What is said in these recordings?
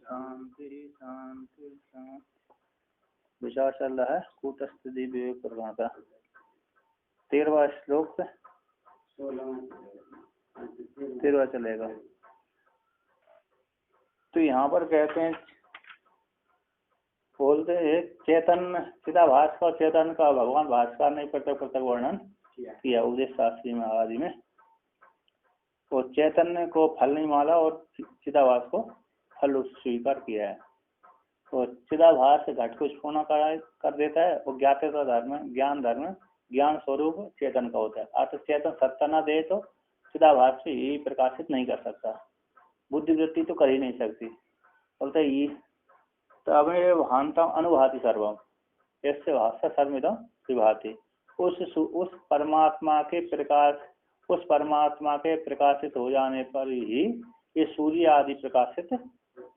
शांति शांति शांति। विचार चल रहा है कूटस्थ विवेक प्रकरण का 13वां श्लोक से 13वां चलेगा। तो यहाँ पर कहते हैं, बोलते हैं चेतन चिदाभास का चेतन का भगवान भास्कर ने पृथक पृथक वर्णन किया उपदेश शास्त्री में आदि में। तो चैतन्य को फल नहीं माना और चिदाभास को फल स्वीकार किया है। तो चिदाभास घट को स्फूर्ण कर देता है और ज्ञातता धर्म ज्ञान स्वरूप चेतन का होता है। अर्थात चेतन सत्ता न दे तो चिदाभास से ही प्रकाशित नहीं कर सकता, बुद्धिवृत्ति तो कर ही नहीं सकती। बोलते ये तमें भानता अनुभूति सर्वम ऐसे भाषा सर्वमिदं विभाति। उस परमात्मा के प्रकाशित हो जाने पर ही ये सूर्य आदि प्रकाशित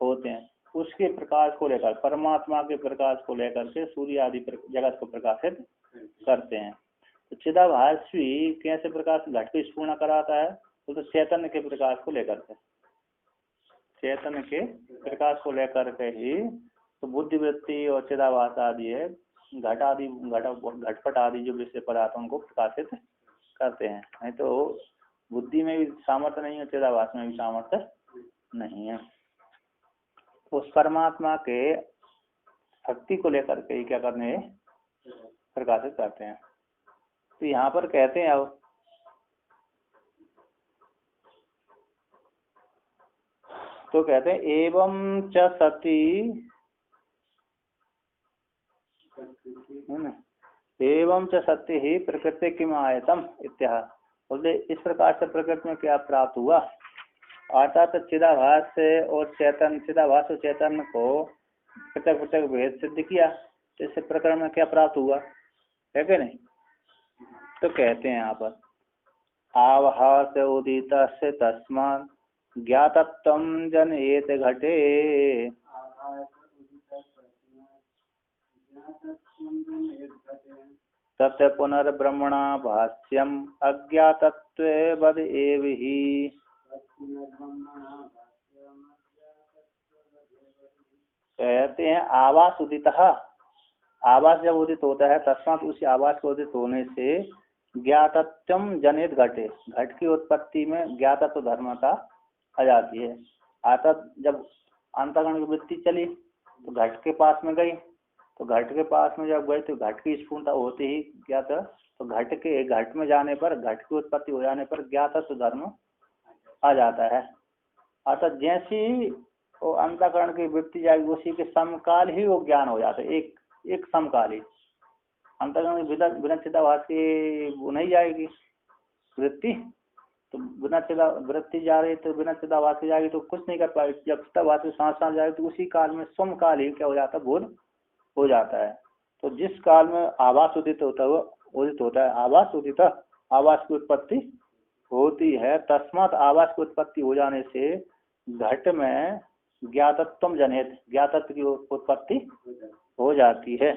होते हैं। उसके प्रकाश को लेकर, परमात्मा के प्रकाश को लेकर के सूर्य आदि जगत को प्रकाशित करते हैं। तो चिदाभास भी कैसे प्रकाश घट को स्पूर्ण कराता है? तो चैतन्य के प्रकाश को लेकर के, चैतन्य के प्रकाश को लेकर के ही तो बुद्धिवृत्ति और चिदाभास आदि है घटपट आदि जो विषय पदार्थ उनको प्रकाशित करते हैं। नहीं तो बुद्धि में भी सामर्थ्य नहीं है, चिदाभास में भी सामर्थ्य नहीं है। उस परमात्मा के शक्ति को लेकर के क्या करने प्रकाशित करते हैं। तो यहाँ पर कहते हैं, अब तो कहते हैं एवं च सती एवं च सत्य ही प्रकृति किम आयतम इत्याह। बोले इस प्रकार से प्रकृति में क्या प्राप्त हुआ? अर्थात चिदाभास से और चिदाभास और चैतन्य को पृथक पृथक भेद सिद्ध किया, तो इससे प्रकरण में क्या प्राप्त हुआ है कि नहीं? तो कहते हैं यहाँ पर आवहास उदित से तस्मात् ज्ञातत्वं जनयेत घटे। तत् पुनर्ब्रह्मणा भाष्यम अज्ञातत्वे वद एव हि। कहते हैं आवास उदित, आवास जब उदित होता है तस्मात् उसी आवास को उदित होने से ज्ञातत्वम जनित घटे, घट की उत्पत्ति में ज्ञातत्व धर्मता आ जाती है। अर्थात जब अंतःकरण की वृत्ति चली तो घट के पास में गई, तो घट के पास में जब गई तो घट की स्फूर्णता होते ही ज्ञात, तो घट में जाने पर, घट की उत्पत्ति हो जाने पर ज्ञातत्व धर्म आ जाता है। अर्थात जैसी वो अंतःकरण की वृत्ति जाएगी उसी के समकाल ही वो ज्ञान हो जाता है। एक समकाल ही अंतःकरण बिना चिदाभास की वो नहीं जाएगी वृत्ति, तो बिना वृत्ति जा रही तो बिना चिदाभास की जाएगी तो कुछ नहीं कर पाएगी। जब चिदाभास सांस जाएगी तो उसी काल में समकाल ही क्या हो जाता है, बोध हो जाता है। तो जिस काल में आवास उदित होता है आवास उदित, आवास की उत्पत्ति होती है, तस्मात् आवास की उत्पत्ति हो जाने से घट में ज्ञातत्वम जनित, ज्ञातत्व की उत्पत्ति हो जाती है,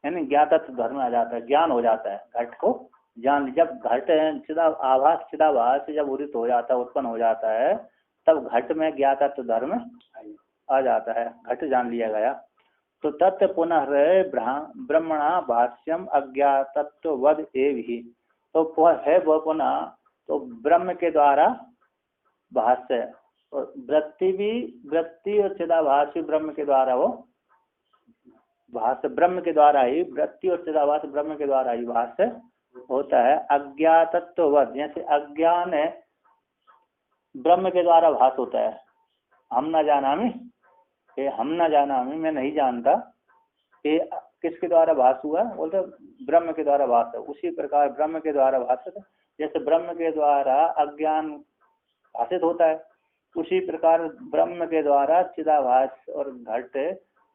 यानी ज्ञातत्व धर्म आ जाता है, ज्ञान हो जाता है, घट को जान। जब घट चिदाभास जब उदित हो जाता है, उत्पन्न हो जाता है, तब घट में ज्ञातत्व धर्म आ जाता है, घट जान लिया गया। तो तत् पुनः ब्रह्मणा भाष्यम अज्ञातत्व वद एव ही। तो है वह पुनः तो ब्रह्म के द्वारा भाष्य, और वृत्ति और चिदाभास भी ब्रह्म के द्वारा वो भाष्य, ब्रह्म के द्वारा ही वृत्ति और चिदाभास ब्रह्म के द्वारा ही भाष्य होता है। अज्ञातत्व वद, जैसे अज्ञान है ब्रह्म के द्वारा भास होता है। हम न जाना मैं नहीं जानता, ये किसके द्वारा भास हुआ? बोलते ब्रह्म के द्वारा भास है। उसी प्रकार ब्रह्म के द्वारा भास है, जैसे ब्रह्म के द्वारा अज्ञान भाषित होता है, उसी प्रकार ब्रह्म के द्वारा चिदाभास और घट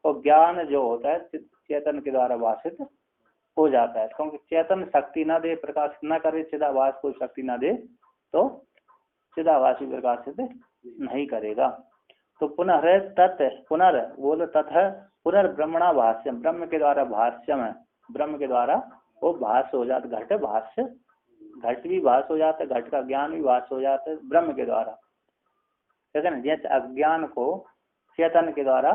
और ज्ञान जो होता है चेतन के द्वारा भाषित हो जाता है। क्योंकि चेतन शक्ति न दे, प्रकाश न करे, चिदाभास को शक्ति न दे तो चिदाभास भी प्रकाशित नहीं करेगा। तो पुनर्ब्रह्मणा भाष्यम, ब्रह्म के द्वारा भाष्यम है, ब्रह्म के द्वारा वो भाष्य हो जाता, घट भाष्य, घट भी भाष्य हो जाता है, घट का ज्ञान भी भाष्य हो जाता है ब्रह्म के द्वारा। कहते हैं जैसे अज्ञान को चेतन के द्वारा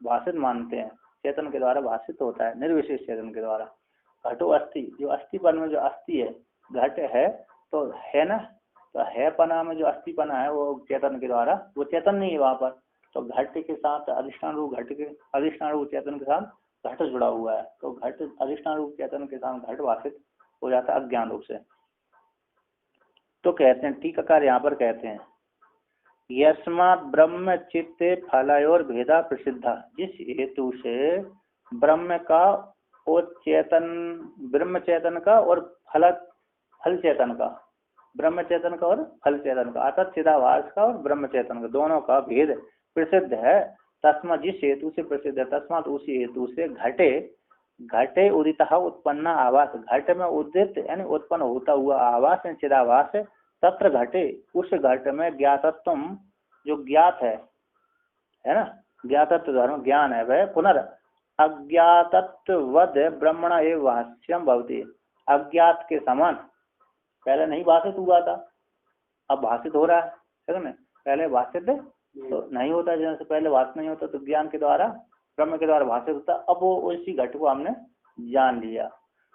भाषित मानते हैं, चेतन के द्वारा भाषित होता है, निर्विशेष चेतन के द्वारा। घटो अस्थि, जो अस्थिपन में जो अस्थि है, घट है तो है ना, तो है पना में जो अस्थिपना है वो चेतन के द्वारा, वो चेतन नहीं है वहाँ पर, तो घट के साथ अधिष्ठान रूप, घट के अधिष्ठान रूप चेतन के साथ घट जुड़ा हुआ है, तो घट अधिष्ठान रूप चेतन के साथ घट भाषित हो जाता है अज्ञान रूप से। तो कहते हैं टीकाकार यहाँ पर कहते हैं यस्मात् ब्रह्म चित्ते फलयोर भेदा प्रसिद्धा, जिस हेतु से ब्रह्म का और चेतन, ब्रह्म चेतन का और फल चेतन का, ब्रह्म चेतन का और फल चेतन का, अर्थात चिदाभास का और ब्रह्म चेतन का दोनों का भेद प्रसिद्ध है। तस्मात्, जिस हेतु से प्रसिद्ध है, तस्मात् उसी हेतु से घटे घटे उदितः उत्पन्न आवास, घट में उदित यानी उत्पन्न होता हुआ आवास है चिदाभास है, तत्र घटे उस घट में ज्ञातत्व जो ज्ञात है ना, ज्ञातत्व धर्म ज्ञान है, वह पुनर् अज्ञातत्ववद ब्रह्मणा एवं भाष्यम भवति, अज्ञात के समान, पहले नहीं भाषित हुआ था अब भाषित हो रहा है ना, पहले भाषित तो नहीं होता, जैसे पहले भाषित नहीं होता तो ज्ञान के द्वारा ब्रह्म के द्वारा भाषित होता, अब वो उसी घट को हमने जान लिया,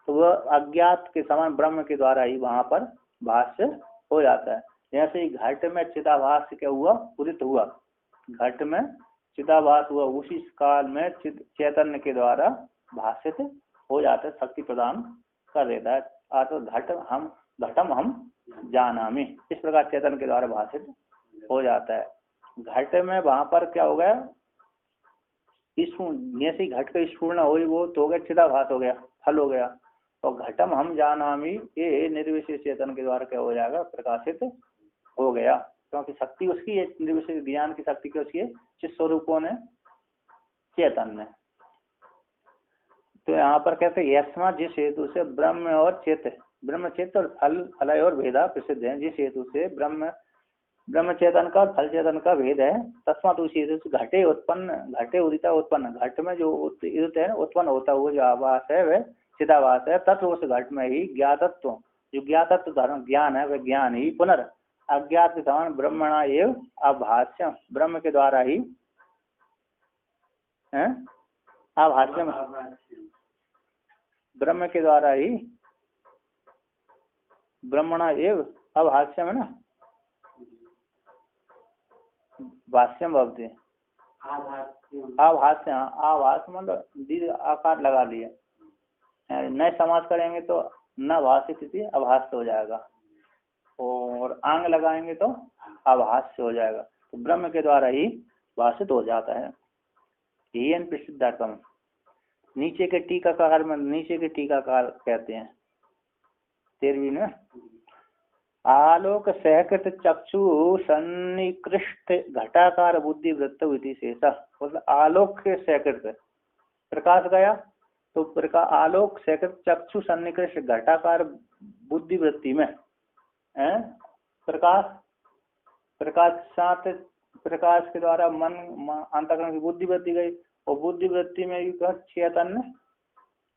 तो वह अज्ञात के समान ब्रह्म के द्वारा ही वहां पर भाष्य हो जाता है। जैसे ही घट में चिदाभास क्या हुआ, उदित हुआ, घट में चिदाभास हुआ, उसी काल में चैतन्य के द्वारा भाषित हो जाता है, शक्ति प्रदान कर देता है, अर्थात घटम हम जानामि, इस प्रकार चैतन्य के द्वारा भाषित हो जाता है। घट में वहां पर क्या हो गया, जैसे घट का स्फूर्ण हो वो तो हो गया चिदाभास हो गया, फल हो गया, तो घटम हम जानामि ये निर्विशेष चेतन के द्वारा क्या हो जाएगा, प्रकाशित हो गया, क्योंकि शक्ति उसकी है, निर्विशेष ज्ञान की शक्ति क्या उसकी है, चित स्वरूपों ने चेतन में। तो यहाँ पर कहते हैं यस्मा, जिस हेतु से ब्रह्म और चेत, ब्रह्म चेत और फल और भेदा प्रसिद्ध है, जिस हेतु से ब्रह्म चेतन का और फल चेतन का भेद है, तस्मात् उसी हेतु से घटे उत्पन्न, घटे उदिता उत्पन्न, घट में जो उदित है उत्पन्न होता हुआ जो आवास है वह चिदाभास है, तत्व उस घट में ही ज्ञातत्व, जो ज्ञातत्व धर्म ज्ञान है वह ज्ञान ही पुनर् अज्ञात के समान ब्रह्मणा एवं आभाष्यम, ब्रह्म के द्वारा ही आभाष्यम, ब्रह्म के द्वारा ही ब्रह्मणा एवं आभाष्यम है ना, भाष्यम भवती, आभाष्य, आभास मतलब दीर्घ आकार लगा लिए, नए समाज करेंगे तो न भाषित थी अभाष्य हो जाएगा, और आंग लगाएंगे तो अभाष्य हो जाएगा, तो ब्रह्म के द्वारा ही भाषित हो जाता है। येन प्रसिद्धार्थम, नीचे के टीकाकार में, नीचे के टीकाकार कहते हैं 13वीं में, आलोक सहकृत चक्षु सन्निकृष्ट घटाकार बुद्धि वृत्त विधि शेषा, मतलब आलोक के सहकृत प्रकाश गया तो आलोक सहकृत चक्षु सन्निकृष्ट घटाकार बुद्धि वृत्ति में प्रकाश के द्वारा मन अंतःकरण की बुद्धि वृत्ति गई, और बुद्धि वृत्ति में भी चैतन्य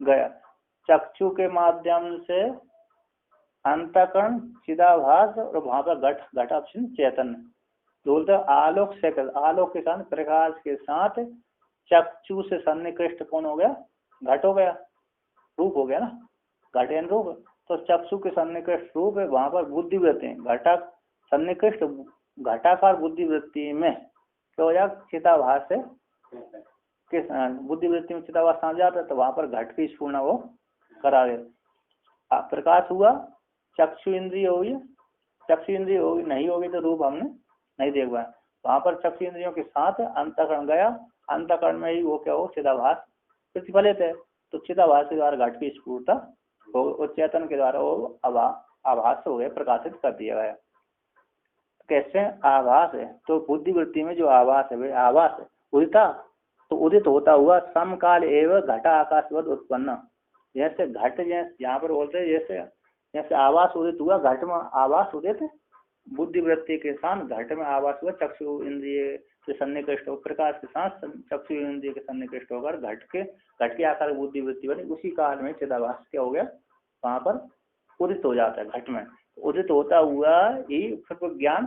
गया, चक्षु के माध्यम से अंतःकरण चिदाभास और वहां पर घटाक्षण चैतन्य, बोलते आलोक से, आलोक के साथ प्रकाश के साथ चक्षु से सन्निकृष्ट कौन हो गया, घट हो गया, रूप हो गया ना, घटेन रूप, तो चक्षु के सन्निकृष्ट रूप है, वहां पर बुद्धि वृत्ति घटा सन्निकृष्ट घटाकार बुद्धि वृत्ति में क्या हो जाए, चिदाभास से बुद्धि वृत्ति में चिदाभास समझ जाता है, तो वहां पर घट की स्फूर्णा वो करा दे, प्रकाश हुआ, चक्षु इंद्रिय होगी, चक्षु इंद्रिय होगी, नहीं होगी तो रूप हमने नहीं देख पाया, वहां पर चक्षु इंद्रियों के साथ अंतःकरण गया, अंतःकरण में ही वो क्या हो, चिदाभास प्रतिफलित है, तो चिदाभास के द्वारा घट की स्फूर्ता वो चेतन के द्वारा वो आभास हो गया, प्रकाशित कर दिया गया। कैसे आभास है, तो बुद्धि वृत्ति में जो आभास है वह आभास है, उदिता तो उदित होता हुआ समकाल एवं घटा आकाशवद उत्पन्न, जैसे घट जैसे यहाँ पर बोलते हैं जैसे आवास उदित हुआ, घट में आवास उदित बुद्धि वृत्ति के साथ घट में आवास हुआ, चक्षु इंद्रिय से सन्निकृष्ट हो, प्रकाश के साथ चक्षु इंद्रिय के सन्निकृष्ट होकर घट के आकार बुद्धि वृत्ति बनी, उसी काल में चिदाभास क्या हो गया, वहां पर उदित हो जाता है, घट में उदित होता हुआ ही फिर ज्ञान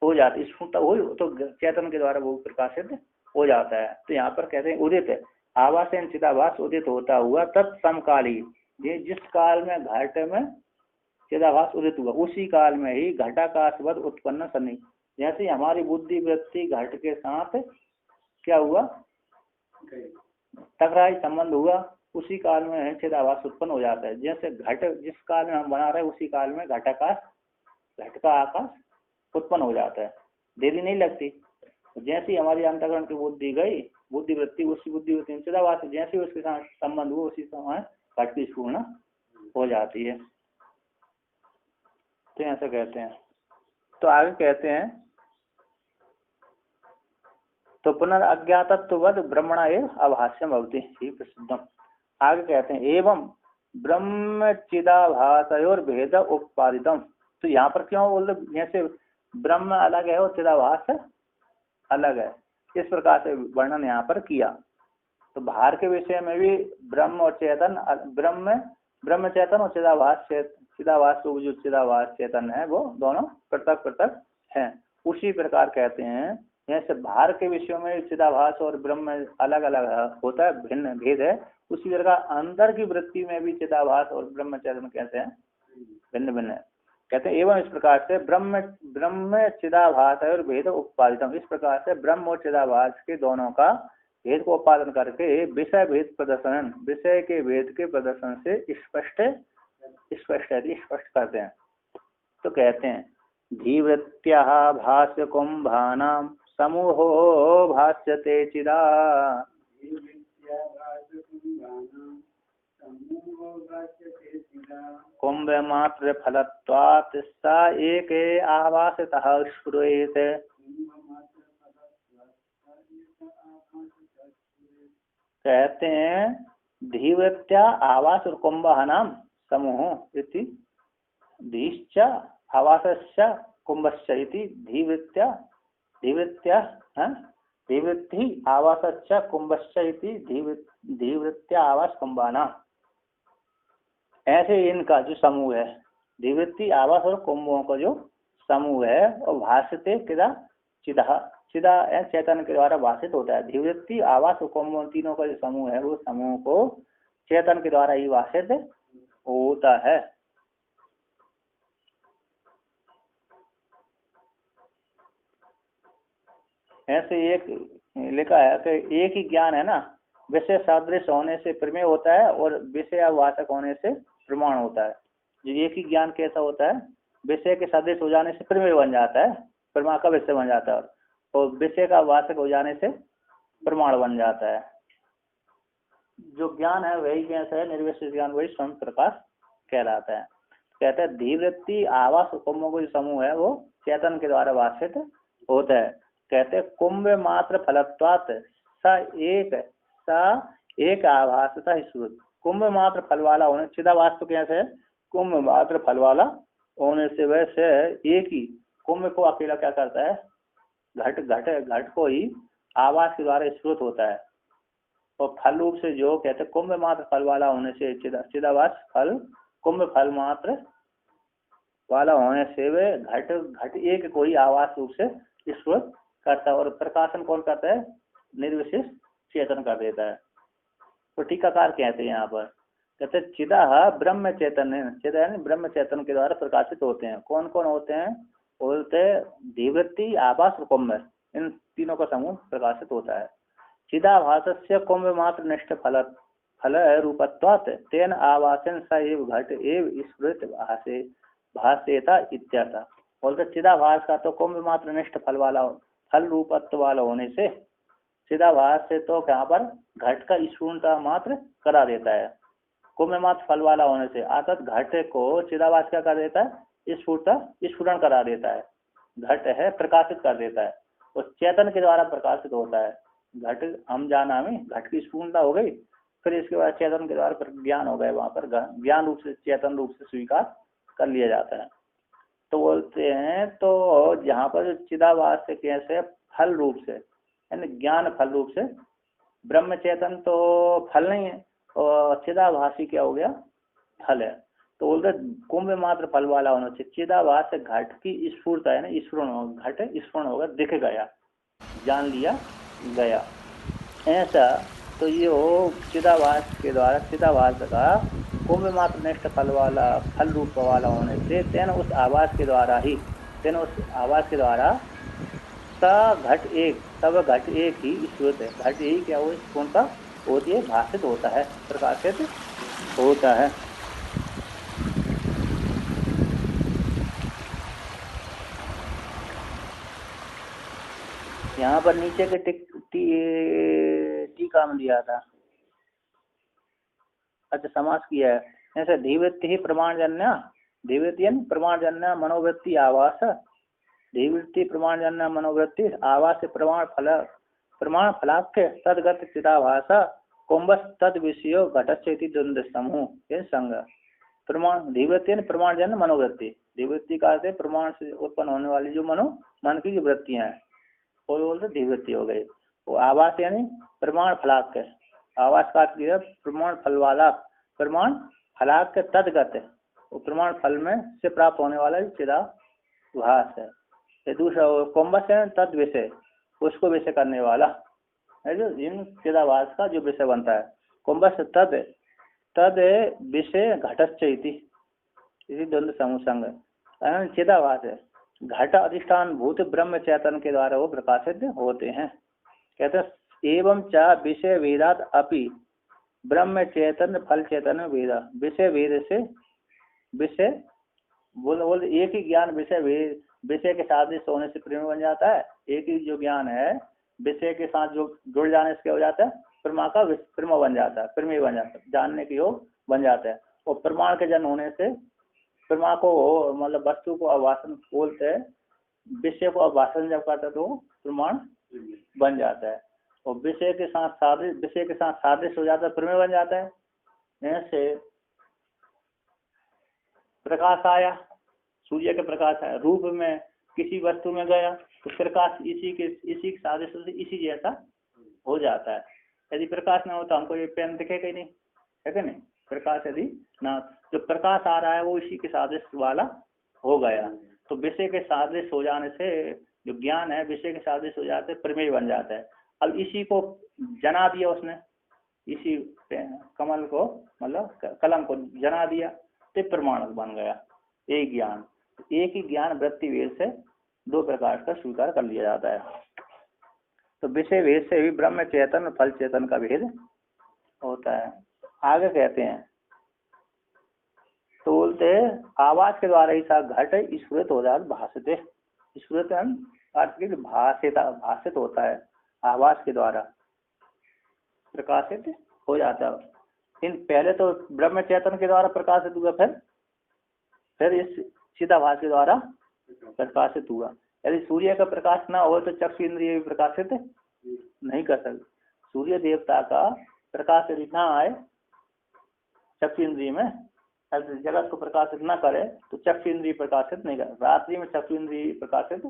हो जाता है, स्फुटता हो तो चेतन के द्वारा वो प्रकाशित हो जाता है। तो यहाँ पर कहते हैं उदित आभासेन चिदाभास उदित होता हुआ तत्समकाली, ये जिस काल में घट में चिदाभास उदित हुआ उसी काल में ही घटाकाशवद उत्पन्न सन्नी, जैसे हमारी बुद्धि वृत्ति घट के साथ क्या हुआ, टकराई संबंध हुआ, उसी काल में चिदाभास उत्पन्न हो जाता है। जैसे घट जिस काल में हम बना रहे हैं उसी काल में घटाकाश घट का आकाश उत्पन्न हो जाता है, देरी नहीं लगती। जैसे हमारी अंतःकरण की बुद्धि गई, बुद्धि वृत्ति उसी बुद्धि वृत्ति में चिदाभास जैसे उसके साथ संबंध हुआ उसी समय घट की स्फूर्णा हो जाती है। तो ऐसा कहते हैं। तो आगे कहते हैं तो पुनर्अज्ञातत्ववद ब्रह्मणा एव अभाष्यम भवति ही प्रसिद्धम। आगे कहते हैं एवं ब्रह्म चिदाभासयोर भेद उत्पादितम। तो यहाँ पर क्यों बोल रहे, जैसे ब्रह्म अलग है और चिदाभास अलग है, इस प्रकार से वर्णन यहाँ पर किया। तो बाहर के विषय में भी ब्रह्म और चेतन, ब्रह्म चेतन और चिदाभास तो जो चिदाभास चेतन है वो दोनों पृथक पृथक हैं। उसी प्रकार कहते हैं जैसे बाहर के विषयों में चिदाभास और ब्रह्म अलग अलग होता है, भिन्न भेद है, उसी प्रकार अंदर की वृत्ति में भी चिदाभास और ब्रह्म चेतन कहते हैं भिन्न भिन्न है। कहते हैं एवं इस प्रकार से ब्रह्म चिदाभास और भेद उत्पादितम, इस प्रकार से ब्रह्म और चिदाभास के दोनों का भेद को उत्पादन करके विषय भेद प्रदर्शन, विषय के भेद के प्रदर्शन से स्पष्ट करते हैं। तो कहते हैं धीवृत्या भाष्य कुंभानाम समूहो भाष्यते चिदा, कुंभ मात्र फलत्वात् स एक आभासतः स्फुरेत। कहते हैं धीवृत्या आवास और कुंभनाम समूह इति धीश्च आवासस्य कुंभस्य इति धीवृत्ति आवासस्य कुंभस्य इति धीवृत्या आवास कुंभानाम। ऐसे इनका जो समूह है, धीवृत्ति आवास और कुंभों का जो समूह है, और भाष्यते किदा चिदा चेतन के द्वारा भाषित होता है। धीवृत्ति आवास और कुंभ तीनों का जो समूह है वो समूह को चेतन के द्वारा ही भाषित होता है। ऐसे एक लिखा है कि एक ही ज्ञान है ना, विषय सादृश्य होने से प्रमेय होता है और विषय वाचक होने से प्रमाण होता है। जो एक ही ज्ञान कैसा होता है, विषय के सदृश हो जाने से प्रमेय बन जाता है, प्रमाण का विषय बन जाता है, और विषय का वाचक हो जाने से प्रमाण बन जाता है। जो ज्ञान है वही कैसा है, निर्विशेष ज्ञान वही स्वयं प्रकाश कहलाता है। कहते हैं धीवृत्ति आवास कुंभों का जो समूह है वो चेतन के द्वारा भाषित होता है। कहते हैं कुंभ मात्र फलत्वात् स एक आभासता ही श्रुत, कुंभ मात्र फल वाला होने, चिदाभास तो कैसे है, कुंभ मात्र फल वाला होने से वैसे एक ही कुंभ को अकेला क्या करता है, घट को ही आवास के द्वारा स्फुरित होता है। और फल रूप से जो कहते हैं कुंभ मात्र फल वाला होने से चिदाभास फल कुंभ फल मात्र वाला होने से वे घट एक को ही आवास रूप से स्फुरित करता है, और प्रकाशन कौन करता है, निर्विशेष चेतन कर देता है। तो टीकाकार कहते हैं यहाँ पर, कहते चिदा ब्रह्म चैतन्य, चिदा यानी ब्रह्म चैतन के द्वारा प्रकाशित होते हैं। कौन कौन होते हैं, बोलते धीवृत्ति आभास और कुंभ, इन तीनों का समूह प्रकाशित होता है। चिदाभासस्य कुंभ मात्र निष्ठ फल रूपत्वात् तेन आवासन स एव घट एव स्फुरित भासेता इत्यर्थ। बोलते चिदाभास का तो कुंभ मात्र निष्ठ फल रूपत्व वाला होने से चिदाभास से तो यहाँ पर घट का स्फुरता मात्र करा देता है, कुंभ मात्र फल वाला होने से अर्थात घट को चिदाभास क्या कर देता है, स्फुरण करा देता है, घट है प्रकाशित कर देता है, और चेतन के द्वारा प्रकाशित होता है। घट हम जाना में घट की स्फुरता हो गई, फिर इसके बाद चेतन के द्वारा ज्ञान हो गए, वहां पर ज्ञान रूप से चेतन रूप से स्वीकार कर लिया जाता है। तो बोलते हैं तो जहाँ पर चिदाभास से कैसे फल रूप से यानी ज्ञान फल रूप से, ब्रह्म चेतन तो फल नहीं है और चिदाभासी क्या हो गया, फल है। तो बोलते कुंभ मात्र फल वाला होना चाहिए। चिदाभास से घट की स्फूर्त है ना, स्फुरण हो, घट स्फुरण होगा, दिख गया, जान लिया गया, ऐसा। तो ये हो चिदाभास के द्वारा, चिदाभास का कुंभ मात्र निष्ठ फल वाला, फल रूप वाला होने से तेन उस आवास के द्वारा ही, तेन उस आवास के द्वारा घट एक, तब घट एक ही स्फुरित है, घट ही क्या वो स्फुरता होती है, भाषित होता है, प्रकाशित होता है। यहाँ पर नीचे के टीका में दिया था, अच्छा समास किया है ऐसे, धीवृत्ति ही प्रमाणजन्य, धीवृत्ति प्रमाणजन्य मनोवृत्ति आवास, धीवृत्ति प्रमाणजन्य मनोवृत्ति आवास प्रमाण फलाख्य तदगत चिदाभास कुंभस तद विषयो घटस्यति द्वंद्व समूह संग। प्रमाण धीवृत्ति प्रमाणजन्य मनोवृत्ति, धीवृत्ति का अर्थ प्रमाण से उत्पन्न होने वाली जो मन की जो वृत्तियां हैं वो बोलते धीवृत्ति हो गई। वो आवास यानी प्रमाण फलाख्य, आवास का प्रमाण फल वाला, प्रमाण फलाख्य तदगत है, वो प्रमाण फल में से प्राप्त होने वाला चिदाभास है। दूसरा कुंभस है तद विषय, उसको विषय करने वाला है, जो इन चिदाभास का जो विषय बनता है। कुंभस तद, तद विषय घटस्यति इसी द्वंद्व समूह संग। चिदाभास है घट अधिष्ठान भूत ब्रह्म चैतन्य के द्वारा वो प्रकाशित होते हैं। कहते हैं एवं च विषय वेदात अपि ब्रह्म चैतन्य फल चैतन्य वेदा, विषय वेद से, विषय बोल एक ही ज्ञान विषय के सादृश्य होने से प्रेम बन जाता है। एक ही जो ज्ञान है विषय के साथ जो जुड़ जाने से क्या हो जाता है, प्रमा का प्रेम बन जाता है, प्रेमी बन जाता है, जानने के योग बन जाता है। और प्रमाण के जन्म होने से प्रमा को मतलब वस्तु को आवासन बोलते हैं, विषय को आवासन जब करता है तो प्रमाण बन जाता है। और विषय के साथ सादृश्य हो जाता है, प्रेम बन जाता है। ऐसे प्रकाश आया, सूर्य के प्रकाश आया, रूप में किसी वस्तु में गया तो प्रकाश इसी सादृश्य से इसी जैसा हो जाता है। यदि प्रकाश ना हो तो हमको ये पेन दिखेगा ही नहीं, है कि नहीं। प्रकाश यदि ना, जो प्रकाश आ रहा है वो इसी के सादृश्य वाला हो गया। तो विषय के सादृश्य हो जाने से जो ज्ञान है विषय के सादृश्य हो जाते प्रमेय बन जाता है। अब इसी को जना दिया उसने, इसी कमल को मतलब कलम को जना दिया तो प्रमाण बन गया। एक ज्ञान, एक ही ज्ञान वृत्ति वेद से दो प्रकार का स्वीकार कर लिया जाता है। तो विषय वेद से भी ब्रह्म चेतन फल चेतन का भेद होता है। आगे कहते हैं तो बोलते आवाज के द्वारा ही सा घट स्फुरित हो जाता, भाषित, स्फुरित अर्थ की भाषित होता है, आवाज के द्वारा प्रकाशित हो जाता है। इन पहले तो ब्रह्म चेतन के द्वारा प्रकाशित हुआ, फिर इस चिदाभास के द्वारा प्रकाशित हुआ। यदि सूर्य का प्रकाश ना हो तो चक्षु इंद्रिय भी प्रकाशित नहीं कर सकते। सूर्य देवता का प्रकाश यदि ना आए चक्षु इंद्रिय में, जगत को प्रकाशित ना करे तो चक्षु इंद्रिय प्रकाशित नहीं कर, रात्रि में चक्षु इंद्रिय प्रकाशित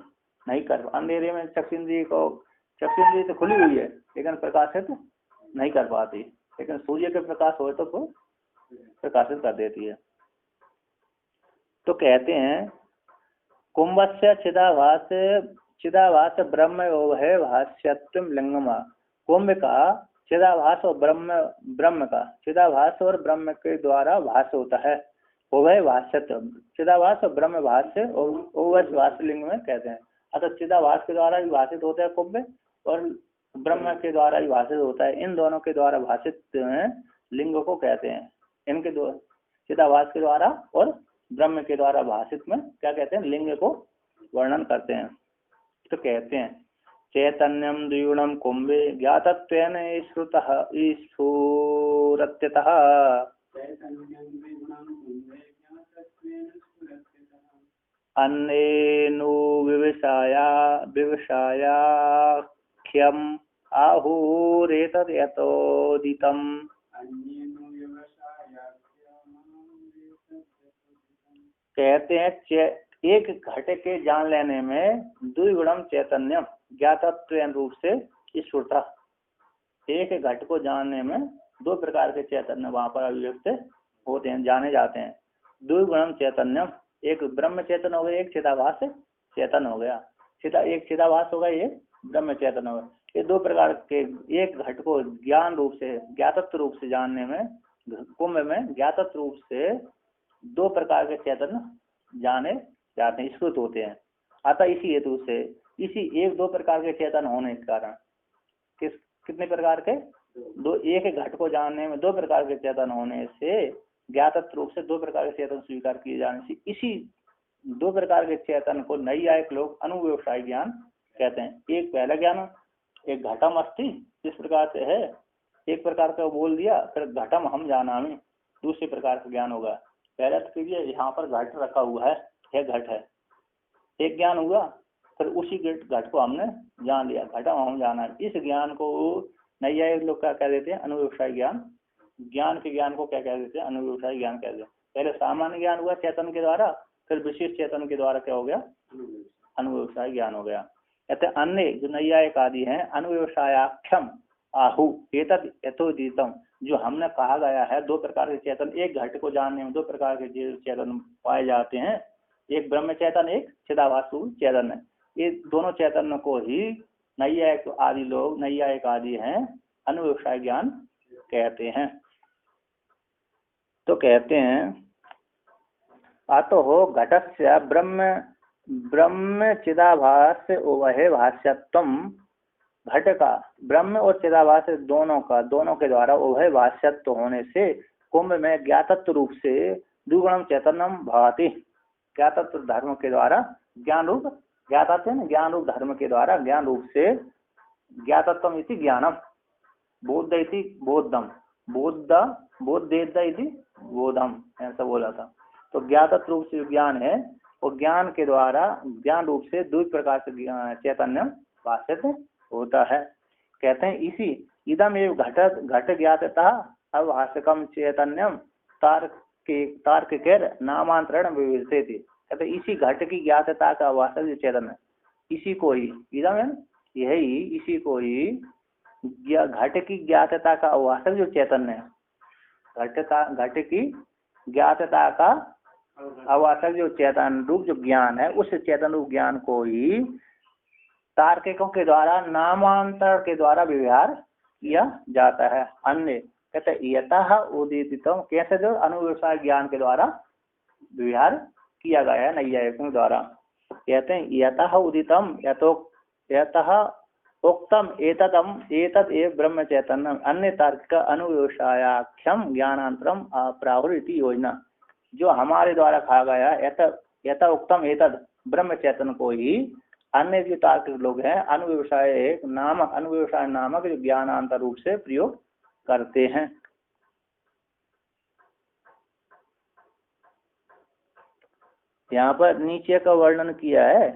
नहीं कर, अंधेरे में चक्षु इंद्रिय तो खुली हुई है लेकिन प्रकाशित नहीं कर पाती, लेकिन सूर्य के प्रकाश हो तो प्रकाशित कर देती है। तो कहते हैं कुंभस्य चिदाभास ब्रह्म है भाष्यत्व लिंगमा, कुंभ का चिदाभास और ब्रह्म का, चिदाभास और ब्रह्म के द्वारा भाष्य होता है, उभय भाष्यत्व, चिदाभास और ब्रह्म भाष्य उभय भाष्य लिंग में कहते हैं। अतः चिदाभास के द्वारा भी भाषित होता है कुंभ और ब्रह्म के द्वारा भी भाषित होता है, इन दोनों के द्वारा भाषित लिंग को कहते हैं। इनके दो चिदाभास के द्वारा और ब्रह्म के द्वारा भाषित में क्या कहते हैं, लिंग को वर्णन करते हैं। तो कहते हैं चैतन्यम द्विगुणम कुंभे ज्ञातत्वेन श्रुतः स्फुरत्यतः अन्येनु विवशायाख्यम आहुरेतद् यतोदितम्। कहते हैं एक घट के जान लेने में द्विगुणम चैतन्यम ज्ञातत्वेन रूप से स्फुरता, एक घट को जानने में दो प्रकार के चैतन्य वहां पर अभिव्यक्त होते हैं, जाने जाते हैं। द्विगुणम चैतन्यम, एक ब्रह्म चैतन हो गया, एक चिदाभास चैतन हो गया। एक चिदाभास होगा, एक ब्रह्म चैतन होगा। ये दो प्रकार के, एक घट को ज्ञान रूप से, ज्ञातत्व रूप से जानने में, कुंभ में ज्ञातत्व रूप से दो प्रकार के चैतन्य जाने जाते हैं, स्फुट होते हैं। अतः इसी हेतु से, इसी एक दो प्रकार के चेतन होने के कारण, कितने प्रकार के? दो। एक घट को जानने में दो प्रकार के चेतन होने से, ज्ञातत्व रूप से दो प्रकार के चेतन स्वीकार किए जाने से, इसी दो प्रकार के चेतन को नैयायिक लोग अनुव्यवसाय ज्ञान कहते हैं। एक पहला ज्ञान, एक घटम अस्ति इस प्रकार से है, एक प्रकार का बोल दिया, फिर घटम हम जाना में दूसरे प्रकार का ज्ञान होगा। पहले तो कीजिए यहाँ पर घट रखा हुआ है, यह घट है, एक ज्ञान हुआ, फिर उसी घट को हमने जान लिया, घटम हम जाना। इस ज्ञान को नैयायिक लोग क्या कह देते हैं? अनुव्यवसाय ज्ञान। ज्ञान के ज्ञान को क्या कह देते हैं? अनुव्यवसाय ज्ञान कहते हैं। पहले सामान्य ज्ञान हुआ चेतन के द्वारा, फिर विशेष चेतन के द्वारा क्या हो गया? अनुव्यवसाय ज्ञान हो गया। कहते अन्य जो नैयायिक आदि हैं, अनुव्यवसायाख्यम आहु एतद यथोदितम, जो हमने कहा गया है दो प्रकार के चेतन, एक घट को जानने में दो प्रकार के चेतन पाए जाते हैं, एक ब्रह्म चेतन, एक चिदाभासु चेतन है। ये दोनों चैतन्य को ही नैयायिक आदि लोग, नैयायिक आदि हैं, अनुव्यवसाय ज्ञान कहते हैं। तो कहते हैं अतो हो घटस्य ब्रह्म चिदाभास उभय भाष्यत्वम, घट का ब्रह्म और चिदाभास दोनों के द्वारा उभय भाष्यत्व होने से कुंभ में ज्ञातत्व रूप से द्विगुणम चैतन्यम भाति, ज्ञातत्व धर्म के द्वारा ज्ञान रूप, ज्ञातत्व है ज्ञान रूप धर्म के द्वारा ज्ञान रूप से ज्ञातत्वम इति ज्ञानम, बोध इति बोधम, बोधेद इति बोधम, ऐसा बोला था। तो ज्ञातत्व रूप से ज्ञान है, और ज्ञान के द्वारा ज्ञान रूप से दो प्रकार से चैतन्य भाषित होता है। कहते हैं इसी इदम एव घट ज्ञातता अभाषकम चैतन्यम तार्किक नामांतरण विवृते थी। कहते इसी घट की ज्ञातता का अभाषक जो चैतन्य, इसी को ही इदम है, यही इसी को ही घट की ज्ञातता का अभाषक जो चैतन्य है, घट की ज्ञातता का अभाषक जो चेतन रूप जो ज्ञान है, उस चेतन रूप ज्ञान को ही तार्किकों के द्वारा नामांतर के द्वारा व्यवहार किया जाता है। अन्य कहते यतः उदितम, कैसे? जो अनुव्यवसाय ज्ञान के द्वारा व्यवहार किया गया है नैयायिकों द्वारा। कहते हैं यतः उदितम यतः उक्तम एतद एव ब्रह्म चैतन्यम अन्य तार्किक अनुव्यवसायाख्यम ज्ञानांतरम प्राहुरिति योजना, जो हमारे द्वारा कहा गया यथा उक्तम एतद ब्रह्म चैतन्य को ही अन्य जो तार्किक लोग हैं अनुव्यवसाय नामक जो ज्ञानांतर रूप से प्रयोग करते हैं। यहाँ पर नीचे का वर्णन किया है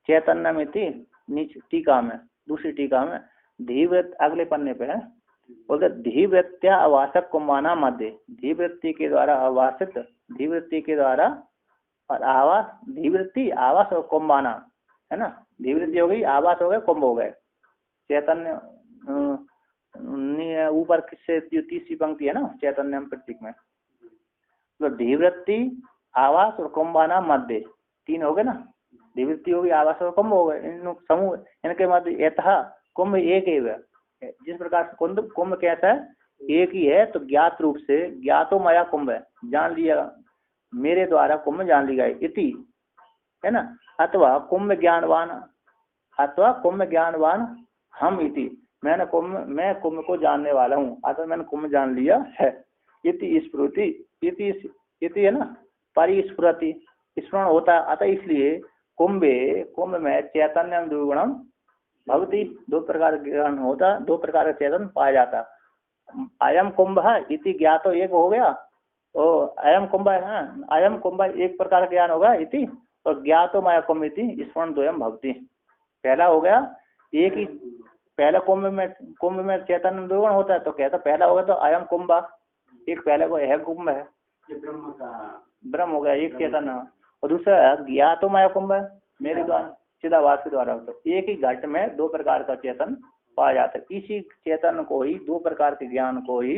चैतन्यमिति, नीचे टीका में, दूसरी टीका में धीवृत्त अगले पन्ने पे है, बोलते धीवृत्त्या आवासक कुंभाना मध्य, धीवृत्ति के द्वारा आवासित, धीवृत्ति के द्वारा और आवास, धीवृत्ति आवास और कुंभाना है ना, धीवृत्ति हो गई, आवास हो गए, कुंभ हो गए। चैतन्य ऊपर किससे जो तीसरी पंक्ति है ना चैतन्यम प्रतीक में, तो धीवृत्ति आवास और कुंभाना मध्य तीन हो गए ना, धीवृत्ति हो गई, आवास और कुंभ हो गए, इन समूह इनके मध्य यथा कुंभ एक ही है। जिस प्रकार से कुंभ कैसा है? एक ही है, तो ज्ञात रूप से ज्ञातो मया कुंभ है, जान लिया मेरे द्वारा कुंभ जान ली गई इति है ना, अथवा कुंभ ज्ञानवान हम इति, मैं कुंभ को जानने वाला हूँ, अतः मैंने कुंभ जान लिया है। इति स्फुरति इति है ना, परिस्फुरति स्मरण होता है, अतः इसलिए कुंभ में चैतन्य द्विगुणम भवती, दो प्रकार ज्ञान होता, दो प्रकार का चैतन्य पाया जाता। अयम कुंभ इति ज्ञातो एक हो गया, और अयम कुंभ है, अयम कुंभ एक प्रकार का ज्ञान होगा इति, और ज्ञातो माया कुंभ इति स्मरण द्वयम भवती, पहला हो गया एक ही, पहला कुंभ में चैतन्य द्विगुण होता है, तो कहता पहला होगा तो अयम कुंभ, एक पहले को यह कुंभ है, ब्रह्म हो गया एक चैतन्य, और दूसरा ज्ञातो माया कुंभ है मेरे द्वारा चिदाभास के द्वारा, तो एक ही घट में दो प्रकार का चेतन पाया जाता है। इसी चेतन को ही, दो प्रकार के ज्ञान को ही,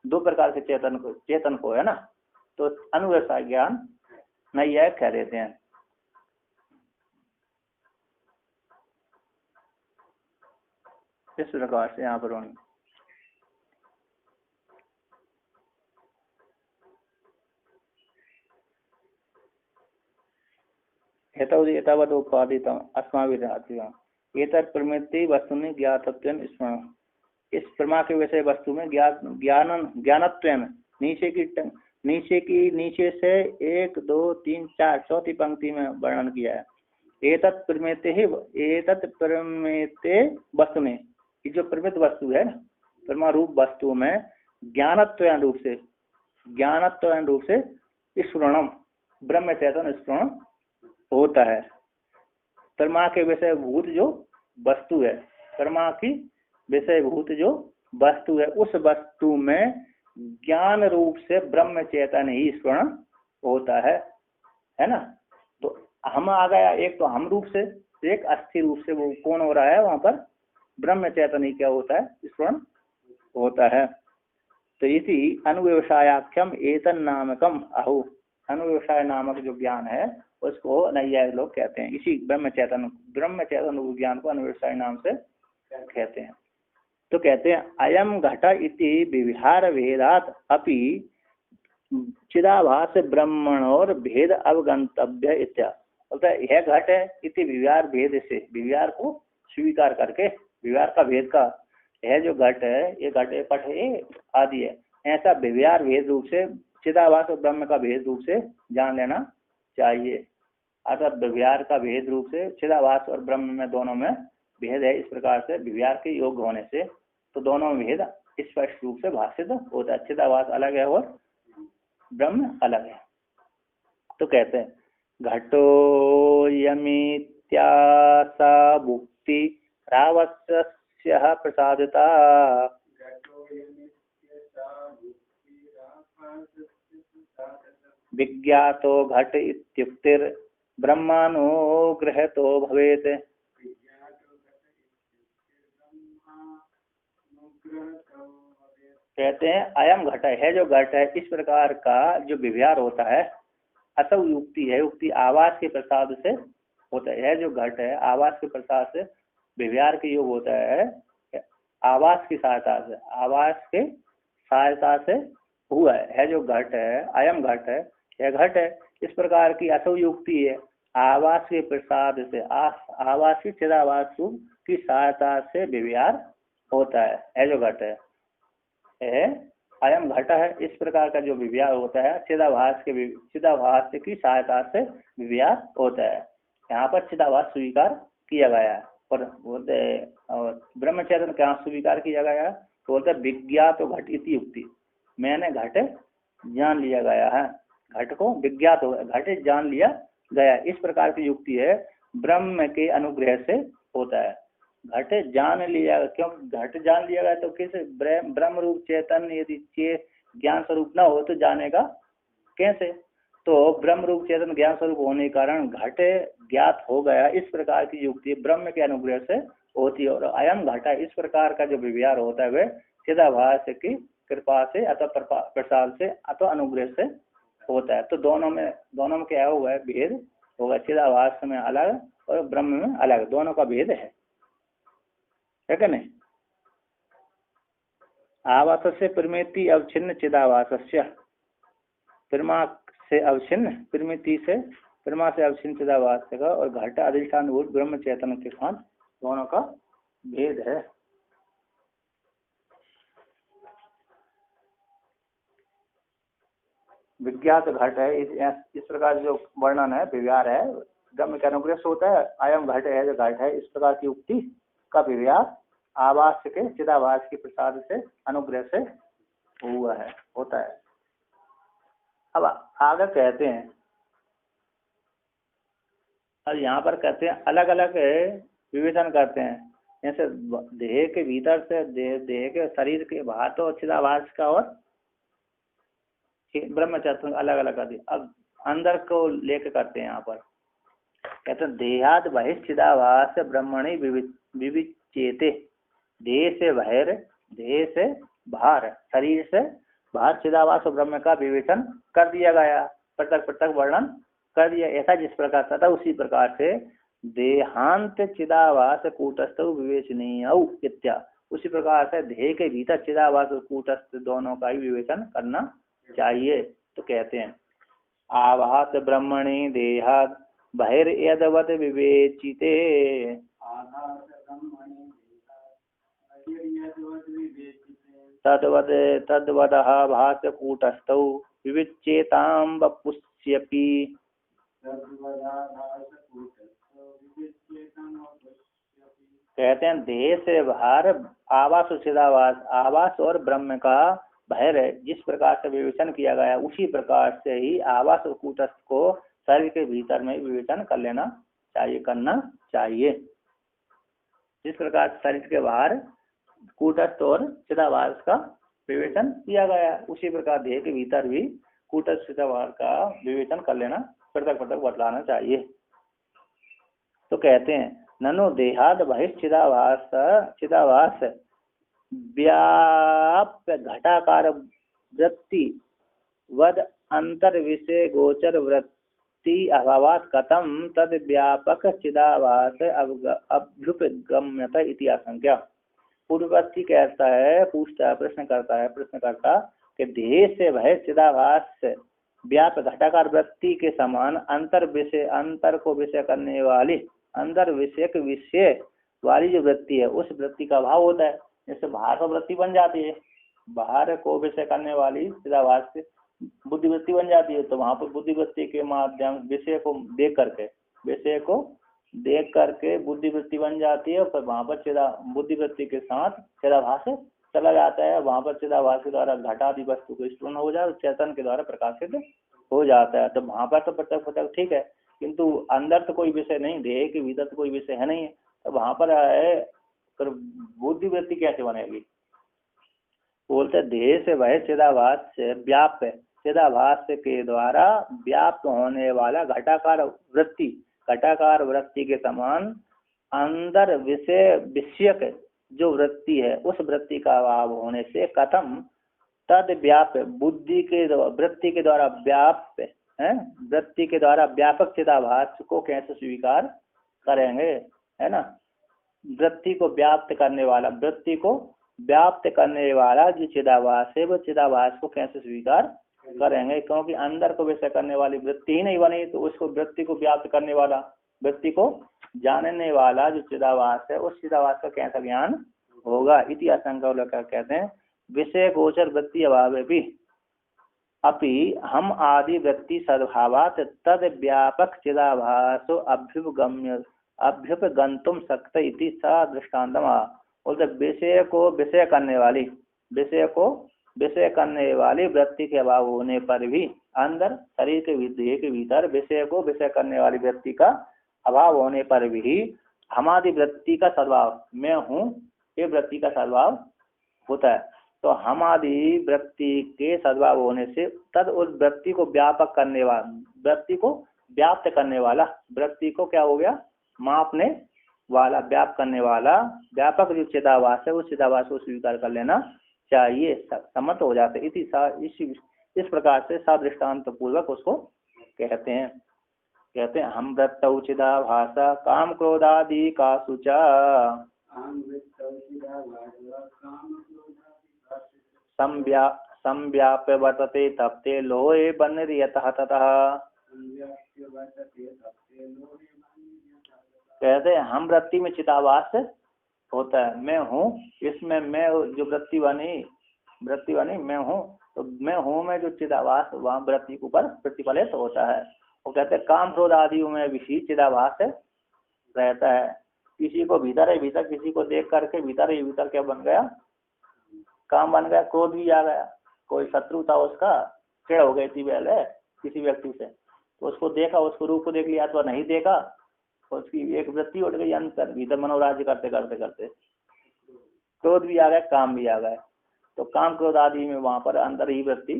दो प्रकार के चेतन को है ना, तो अनुव्यवसाय ज्ञान नैयायिक कह देते हैं। इस प्रकार से यहाँ पर होनी एतावदुपादितम् अस्माभिः एतत् प्रमिति वस्तुनि ज्ञातत्वेन स्मरण। इस प्रमा के विषय वस्तु में ज्ञानत्वेन नीचे से 1 2 3 4 चौथी पंक्ति में वर्णन किया है। एतत् प्रमेते वस्तु ने, जो प्रमित वस्तु है प्रमा रूप वस्तु में ज्ञानत्वेन रूप से स्फुरणम ब्रह्म चैतन्य स्फुरण होता है। प्रमा के विषय भूत जो वस्तु है, प्रमा की विषय भूत जो वस्तु है, उस वस्तु में ज्ञान रूप से ब्रह्म चैतन्य ही स्फुरण होता है ना। तो हम आ गया एक, तो हम रूप से, एक अस्थिर रूप से वो कौन हो रहा है वहां पर, ब्रह्म चैतन्य क्या होता है, स्फुरण होता है। तो इसी अनुव्यवसायाख्यम एतन नामकम आहु, अनुव्यवसाय नामक जो ज्ञान है उसको नैयायिक लोग कहते हैं। इसी ब्रह्म चैतन्य ज्ञान को अनुव्यवसाय नाम से कहते हैं। तो कहते हैं अयम घट इति विहार भेदात अपि चिदाभास ब्रह्मण और भेद अवगंतव्य इत्या। बोलता है यह घट है इति विहार भेद से, विहार को स्वीकार करके, विहार का भेद का, यह जो घट है ये घट है, पट है, आदि है, ऐसा विहार भेद रूप से चिदाभास और ब्रह्म का भेद रूप से जान लेना चाहिए। अर्थात विहार का भेद रूप से चिदाभास और ब्रह्म में दोनों में भेद है। इस प्रकार से विहार के योग होने से तो दोनों में भेद स्पष्ट रूप से भाषित होता है। चिदाभास अलग है और ब्रह्म अलग है। तो कहते हैं घटो यमित्यासा भुक्ति रावस्य प्रसादिता विज्ञातो घट इत्युक्तिर ब्रह्मानुग्रहतो भवेत्। कहते हैं अयम घट है, जो घट है, इस प्रकार का जो विहार होता है, असव युक्ति है, युक्ति आवास के प्रसाद से होता है। जो घट है आवास के प्रसाद से विहार के योग होता है, आवास की सहायता से, आवास के सहायता से हुआ है। जो घट है अयम घट है, यह घट है, इस प्रकार की असव युक्ति है, आवास के प्रसाद से, आवास की चिदाभास की सहायता से विहार होता है। जो घट है अयम घट है, इस प्रकार का जो विहार होता है चिदाभास की सहायता से विहार होता है। यहाँ पर चिदाभास स्वीकार किया गया है और बोलते ब्रह्म चैतन्य क्या स्वीकार किया गया है, तो बोलते विज्ञात तो घट इति युक्ति, मैंने घट जान लिया गया है, घट को विज्ञात हो, घट जान लिया गया, इस प्रकार की युक्ति है, ब्रह्म के अनुग्रह से होता है। घट जान लिया, क्यों घट जान लिया गया, तो कैसे, ब्रह्म रूप चैतन्य यदि ज्ञान स्वरूप न हो तो जानेगा कैसे, तो ब्रह्म रूप चैतन्य ज्ञान स्वरूप होने के कारण घट ज्ञात हो गया, इस प्रकार की युक्ति ब्रह्म के अनुग्रह से होती है। और अयम घटा, इस प्रकार का जो विहार होता है वह चिदाभास की कृपा से अथवा प्रसाद से अथवा अनुग्रह से होता है। तो दोनों में क्या हुआ है, भेद होगा, चिदाभास में अलग और ब्रह्म में अलग, दोनों का भेद है क्या नहीं। आवास से प्रमिति अवच्छिन्न चिदाभासस्य, प्रमा से अवच्छिन्न, प्रमिति से, प्रमा से अवच्छिन्न चिदाभास का और घट अधिष्ठान भूत ब्रह्म चैतन्य के साथ दोनों का भेद है। विज्ञात घट है, इस प्रकार जो वर्णन है, विहार है, ब्रह्म के अनुग्रह से होता है। अयम घट है, जो घट है, इस प्रकार की उक्ति का विहार आवास के चिदाभास के प्रसाद से, अनुग्रह से हुआ है, होता है। अब आगे कहते हैं, अब यहाँ पर कहते हैं अलग अलग विवेचन करते हैं, जैसे देह के भीतर से, देह के शरीर के बाहर तो चिदाभास का और ब्रह्म चैतन्य अलग अलग कर दिया। अब अंदर को लेकर करते हैं, यहाँ पर कहते हैं देहाद बहिश्चिदाभास ब्रह्मणि विविचेते, देह से बाहर, देह से बाहर, शरीर से बाहर चिदाभास और ब्रह्म का विवेचन कर दिया गया, पृथक पृथक वर्णन कर दिया। ऐसा जिस प्रकार था उसी प्रकार से देहांत चिदाभास कूटस्थ विवेचनीय इत्या, उसी प्रकार से देह के भीतर चिदाभास और कूटस्थ दोनों का ही विवेचन करना चाहिए। तो कहते हैं आभास ब्रह्मणि देहाद बहिर्यदवत विवेचिते तद्वद तद्वदः भास कूटस्थौ विविच्येतां वपुष्यपि। कहते हैं देह से बाहर आवास और चिदाभास, आवास और ब्रह्म का भैर है, जिस प्रकार से विवेचन किया गया उसी प्रकार से ही आवास और कूटस्थ को शरीर के भीतर में विवेचन कर लेना चाहिए, करना चाहिए। जिस प्रकार शरीर के बाहर कूटस्थ और चिदाभास का विवेचन किया गया उसी प्रकार देह के भीतर भी कूटस्थ चिदाभास का विवेचन कर लेना, पृथक पृथक बतलाना चाहिए। तो कहते हैं ननु देहाद बहिश्चिदाभास चिदाभास व्याप्य घटाकार वृत्ति वद अंतर विषय गोचर वृत्ति अभावात कथम तद व्यापक चिदाभास अभ्युपगम्यत इति आशंका। पूर्ववर्ती कहता है, पूछता है, प्रश्नकर्ता कि देह से भय चिदाभास व्याप घटाकार वृत्ति के समान अंतर विषय, अंतर को विषय करने वाली, अंदर विषय वाली जो वृत्ति है उस वृत्ति का अभाव होता है। जैसे बाहर को वृत्ति बन जाती है, बाहर को विषय करने वाली चिदाभास से बुद्धि वृत्ति बन जाती है, तो वहां पर बुद्धि वृत्ति के माध्यम विषय को देख करके बुद्धि वृत्ति बन जाती है, फिर वहां पर बुद्धि वृत्ति के साथ चिदाभास चला जाता है। वहां पर चिदाभास के द्वारा घटादि वस्तु को स्फुरण हो जाए, चेतन के द्वारा प्रकाशित हो जाता है। तो वहां पर तो पृथक पृथक ठीक है, किंतु अंदर तो कोई विषय नहीं, देह के भीतर तो कोई विषय है नहीं, तो वहां पर है बुद्धि वृत्ति कैसे बनेगी। बोलते देह से वह चिदाभास से व्याप्त, चिदाभास के द्वारा व्याप्त होने वाला घटाकार वृत्ति के समान अंदर विषयक जो वृत्ति है उस वृत्ति का अभाव होने से कथम तद व्याप बुद्धि के वृत्ति के द्वारा व्याप्त है, वृत्ति के द्वारा व्यापक चिदाभास को कैसे स्वीकार करेंगे, है ना। वृत्ति को व्याप्त करने वाला जो चिदाभास है वो चिदाभास को कैसे स्वीकार करेंगे, क्योंकि अंदर को विषय करने वाली वृत्ति ही नहीं बनी, तो उसको वृत्ति को व्याप्त करने वाला, वृत्ति को जानने वाला जो चिदाभास है उस चिदाभास का कैसा ज्ञान होगा। इति आशंका कहते हैं विषय गोचर वृत्ति अभाव भी अपि हम आदि वृत्ति सद्भावात तद व्यापक चिदाभासो अभ्युपगंतुम शक्त इति सा दृष्टान्तम। बोलते विषय को विषय करने वाली वृत्ति के अभाव होने पर भी अंदर शरीर के भीतर विषय को विषय करने वाली वृत्ति का अभाव होने पर भी हमारी वृत्ति का सद्भाव मैं हूँ, ये वृत्ति का सद्भाव होता है। तो हमारी वृत्ति के सद्भाव होने से तद उस वृत्ति को व्यापक करने वाला, वृत्ति को व्याप्त करने वाला, वृत्ति को क्या हो गया मापने वाला, व्याप्त करने वाला व्यापक जो चिदाभास है उस चिदाभास को स्वीकार कर लेना चाहिए, सम्मत हो जाते। इस प्रकार से सादृष्टान्त पूर्वक उसको कहते हैं हम वृत्तौ चिदाभास काम क्रोधादि का सुचा संव्याप्य वर्तते तप्ते लोहे बन्निर्यतः ततः। कहते हैं हम वृत्ति में चिदाभास होता है, मैं हूँ, इसमें मैं जो वृत्ति बनी मैं हूँ, तो मैं हूँ में जो चिदाभास वहाँ वृत्ति के ऊपर प्रतिफलित होता है। वो कहते हैं काम क्रोध आदियों में भी चिदाभास रहता है। किसी को भीतर है भीतर, किसी को देख करके भीतर क्या बन गया, काम बन गया, क्रोध भी आ गया। कोई शत्रु था उसका, चिढ़ हो गई थी पहले किसी व्यक्ति से, तो उसको देखा, उसको रूप को देख लिया, तो नहीं देखा, उसकी एक वृत्ति उठ गई अंतर भीतर, मनोराज्य करते करते क्रोध भी आ गया, काम भी आ गया। तो काम क्रोध आदि में वहां पर अंदर ही वृत्ति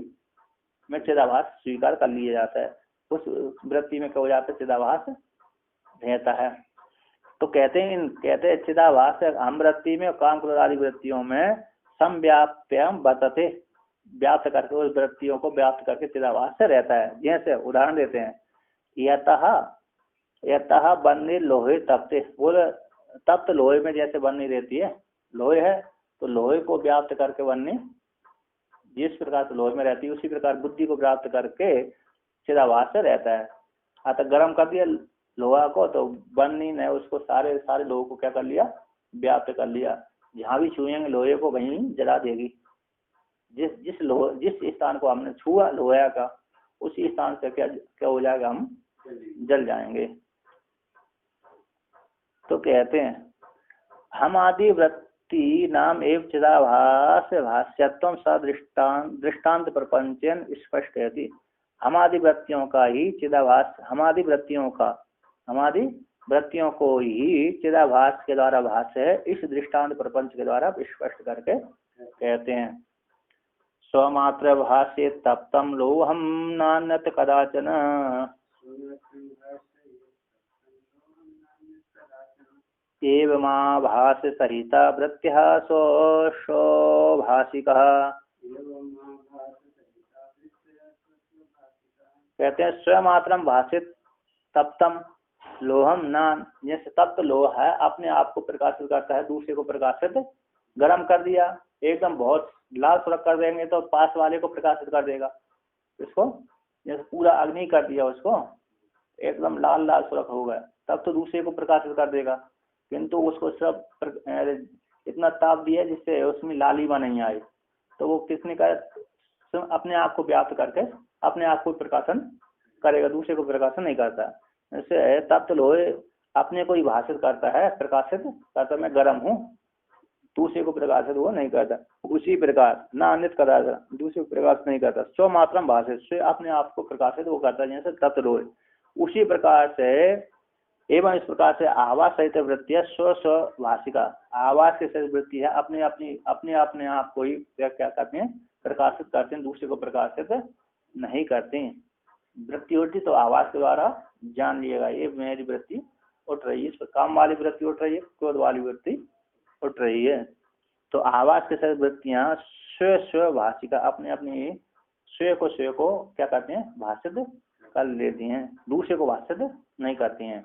में चिदाभास स्वीकार कर लिया जाता है, उस वृत्ति में क्या हो जाता है चिदाभास रहता है। तो कहते हैं चिदाभास हम वृत्ति में काम क्रोध आदि वृत्तियों में संव्याप्यम वर्तते, व्याप्त करके, उस वृत्तियों को व्याप्त करके चिदाभास से रहता है। जैसे उदाहरण देते हैं, यतः यतः बन्नी लोहे तप्ते, बोले तप्त लोहे में जैसे बन्नी रहती है, लोहे है तो लोहे को व्याप्त करके बन्नी जिस प्रकार से लोहे में रहती है, उसी प्रकार बुद्धि को व्याप्त करके चिदाभास से रहता है। अतः गर्म कर दिया लोहा को तो बन्नी ने उसको सारे सारे लोहे को क्या कर लिया, व्याप्त कर लिया। जहाँ भी छुएंगे लोहे को वहीं जला देगी। जिस स्थान को हमने छुआ लोहा का, उसी स्थान से क्या क्या हो जाएगा, हम जल जाएंगे। तो कहते हैं हम आदि वृत्ति नाम एवं चिदाभास भाष्यत्वम दृष्टांत प्रपंचन स्पष्ट है। हमादि वृत्तियों का ही चिदाभास, हमादि वृत्तियों को ही चिदाभास के द्वारा भाष्य है, इस दृष्टांत प्रपंच के द्वारा स्पष्ट करके कहते हैं। स्वमात्र भाष्ये तप्तम लोहम नान्यत कदाचन, एवमाभास सहिता वृत्तिः स्वभाषिकः। कहते हैं स्वमात्रम भाषित तप्तम लोहम नान, जैसे तप्त लोह है अपने आप को प्रकाशित करता है, दूसरे को प्रकाशित गर्म कर दिया, एकदम बहुत लाल सुरख कर देंगे तो पास वाले को प्रकाशित कर देगा। इसको जैसे पूरा अग्नि कर दिया, उसको एकदम लाल लाल सुरख हो गया, तब तो दूसरे को प्रकाशित कर देगा। किंतु उसको सब इतना ताप दिया जिससे उसमें लालिमा नहीं आई, तो वो किसने कर अपने आप को व्याप्त करके अपने आप को प्रकाशन करेगा, दूसरे को प्रकाशन नहीं करता। जैसे तप्त लोहे अपने को ही भाषित करता है, प्रकाशित करता, मैं गर्म हूँ, दूसरे को प्रकाशित वो नहीं करता। उसी प्रकार ना अन्यत करता, दूसरे को प्रकाशित नहीं करता। स्व मात्रम भाषित, से अपने आप को प्रकाशित वो करता है, जैसे तप्त लोहे। उसी प्रकार से एवं इस प्रकार से आवास सहित वृत्ति है स्व स्व भाषिका, आवास के सहित वृत्ति है अपने अपने आप को ही क्या करते हैं, प्रकाशित करते हैं, दूसरे को प्रकाशित नहीं करते हैं। वृत्ति उठी तो आवास के द्वारा जान लिएगा ये मेरी वृत्ति उठ रही है, इस पर काम वाली वृत्ति उठ रही है, क्रोध वाली वृत्ति उठ रही है। तो आवास के सहित वृत्तियां स्व स्व भाषिका, अपने अपने स्वयं को क्या करते हैं, भाषित कर लेती हैं, दूसरे को भाषित नहीं करती हैं।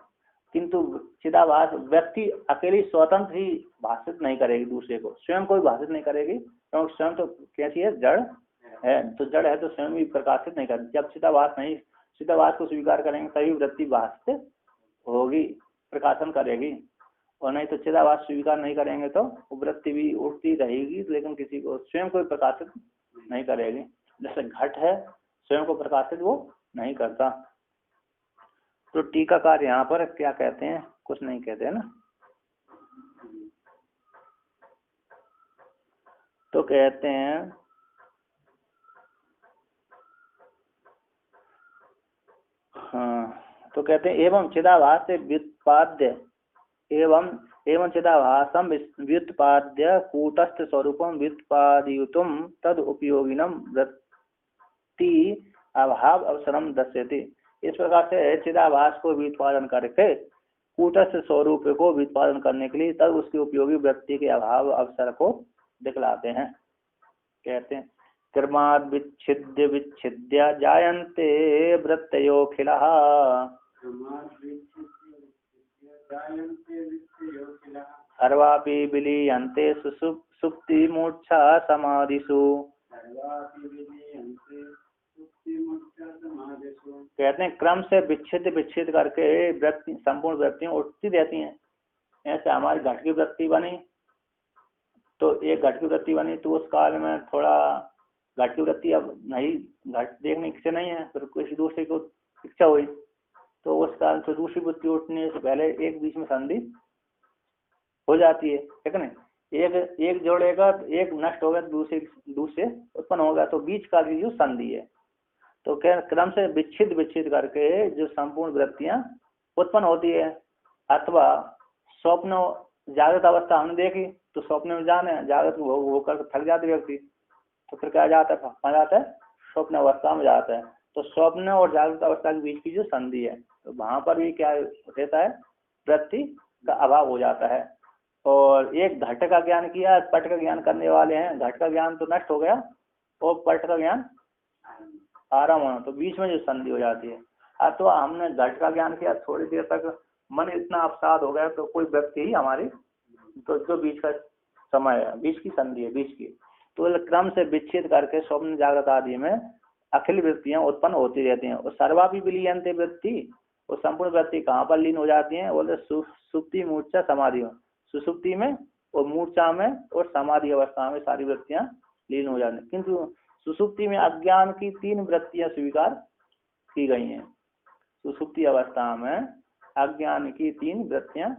किंतु चिदाभास व्यक्ति अकेली स्वतंत्र ही भाषित नहीं करेगी दूसरे को, स्वयं को भी भाषित नहीं करेगी, क्योंकि स्वयं तो कैसी है, जड़ है, तो जड़ है तो स्वयं भी प्रकाशित नहीं करती। जब चिदाभास को स्वीकार करेंगे तभी वृत्ति भाषित होगी, प्रकाशन करेगी, और नहीं तो चिदाभास स्वीकार नहीं करेंगे तो वृत्ति भी उठती रहेगी, लेकिन किसी को स्वयं को प्रकाशित नहीं करेगी। जैसे घट है, स्वयं को प्रकाशित वो नहीं करता। तो टीकाकार यहाँ पर क्या कहते हैं, कुछ नहीं कहते हैं ना, तो कहते हैं हाँ, तो कहते हैं एवं चिदाभास से व्युत्पाद्य एवं चिदाभासम व्युत्पाद्य कूटस्थ स्वरूपम व्युत्पादयितुम तद उपयोगिनम वृत्ति अभाव अवसरम दर्शयति। इस प्रकार से चिदाभास को व्युत्पादन करके कूटस्थ स्वरूप को व्युत्पादन करने के लिए तब उसके उपयोगी वृत्ति के अभाव अवसर को दिखलाते हैं। कहते हैं कर्माद विच्छिद्य विच्छिद्य जायन्ते वृत्तयोखिलः, सर्वापि विलीयन्ते सुषुप्ति मूर्छा समाधिषु। कहते हैं क्रम से विच्छिद करके वृत्ति संपूर्ण वृत्तियां उठती रहती हैं। ऐसे हमारी घट की वृत्ति बनी, तो एक घट की वृत्ति बनी तो उस काल में थोड़ा घट की वृत्ति अब नहीं, घट देखने की इच्छा नहीं है, फिर किसी दूसरे को इच्छा हुई तो उस काल से दूसरी वृत्ति उठने से पहले एक बीच में संधि हो जाती है, ठीक है ना। एक जोड़ेगा, एक नष्ट हो गया तो दूसरे उत्पन्न होगा, तो बीच का जो संधि है। तो क्या क्रम से विच्छिद करके जो संपूर्ण वृत्तियां उत्पन्न होती है, अथवा स्वप्न जागृत अवस्था हमने देखी तो स्वप्न में जाने जागृत होकर थक जाते व्यक्ति, तो फिर क्या जाता है स्वप्न अवस्था में जाता है। तो स्वप्न और जागृत अवस्था के बीच की जो संधि है, तो वहां पर भी क्या रहता है, वृत्ति का अभाव हो जाता है। और एक घट का ज्ञान किया, पट का ज्ञान करने वाले हैं, घट का ज्ञान तो नष्ट हो गया, और पट का ज्ञान आरंभ होना, तो बीच में जो संधि हो जाती है। अब तो हमने घट का ज्ञान किया, थोड़ी देर तक मन इतना अवसाद हो गया, तो कोई व्यक्ति ही हमारी तो जो बीच का समय है, बीच की संधि है, बीच की, तो क्रम से विच्छेद करके स्वप्न जागृत आदि में अखिल वृत्तियां उत्पन्न होती रहती हैं। और सर्वापि विलीयन्ते वृत्ति, और संपूर्ण वृत्ति कहाँ पर लीन हो जाती हैं? बोले सुषुप्ति मूर्छा समाधि में, सुषुप्ति में और मूर्छा में और समाधि अवस्था में सारी वृत्तियां लीन हो जाती हैं। किंतु सुषुप्ति में अज्ञान की 3 वृत्तियां स्वीकार की गई हैं। सुषुप्ति अवस्था में अज्ञान की 3 वृत्तियां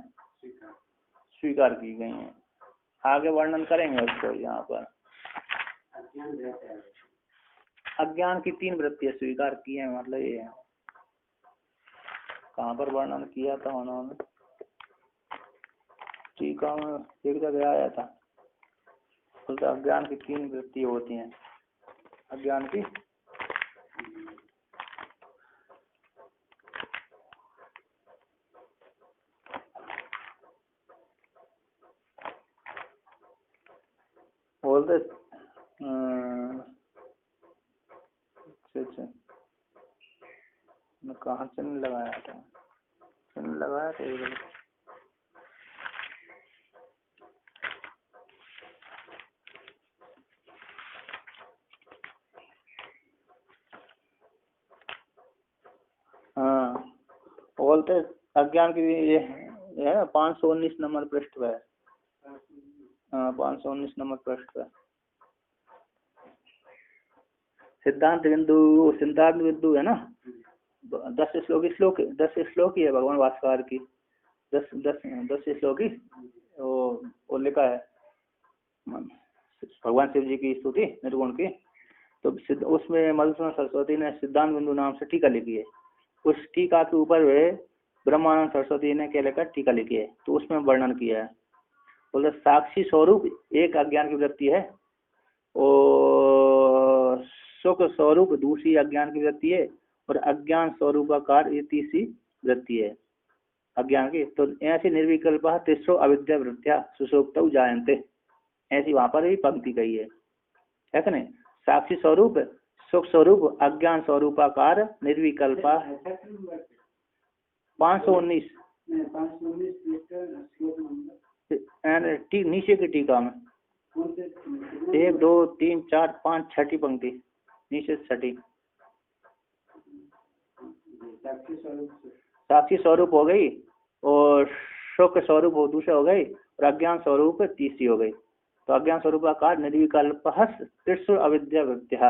स्वीकार की गई हैं। आगे वर्णन करेंगे उसको यहाँ पर। अज्ञान की 3 वृत्तियां स्वीकार की है, मतलब ये है। कहाँ पर वर्णन किया था उन्होंने? टीका में एक जगह आया था, तो अज्ञान की 3 वृत्ति होती हैं। अज्ञान की बोलते अच्छा, मैं कहाँ चिन्ह लगाया था? चिन्ह लगाया था एक बोलते अज्ञान की ये है 519 नंबर पृष्ठ पे। 519 नंबर पृष्ठ पे सिद्धांत बिंदु है ना। 10 श्लोक ही है भगवान भास्कर की, 10 श्लोक ही वो लिखा है भगवान शिव जी की स्तुति निर्गुण की। तो उसमें मधुसूदन सरस्वती ने सिद्धांत बिंदु नाम से टीका लिखी है। उस टीका के ऊपर वे ब्रह्मानंद सरस्वती ने क्या लिखा? टीका लिखी है। तो उसमें वर्णन किया है, बोले साक्षी स्वरूप एक अज्ञान की वृत्ति है और सुख स्वरूप दूसरी अज्ञान की वृत्ति है और अज्ञान स्वरूपाकार ये तीसरी वृत्ति है अज्ञान की। तो ऐसी निर्विकल्प तिस्रो अविद्या वृत्तिया सुषुप्तौ जायन्ते, ऐसी वहां पर भी पंक्ति कही है कि नहीं? साक्षी स्वरूप सुख स्वरूप अज्ञान स्वरूपाकार निर्विकल्पा 519 नीचे की टीका में 1 2 3 4 5 छठी पंक्ति नीचे छठी। साक्षी स्वरूप हो गई और सुख स्वरूप हो दूसरा हो गई और अज्ञान स्वरूप तीसरी हो गई। तो अज्ञान स्वरूपाकार निर्विकल्प तिस्र अविद्या वृत्तिया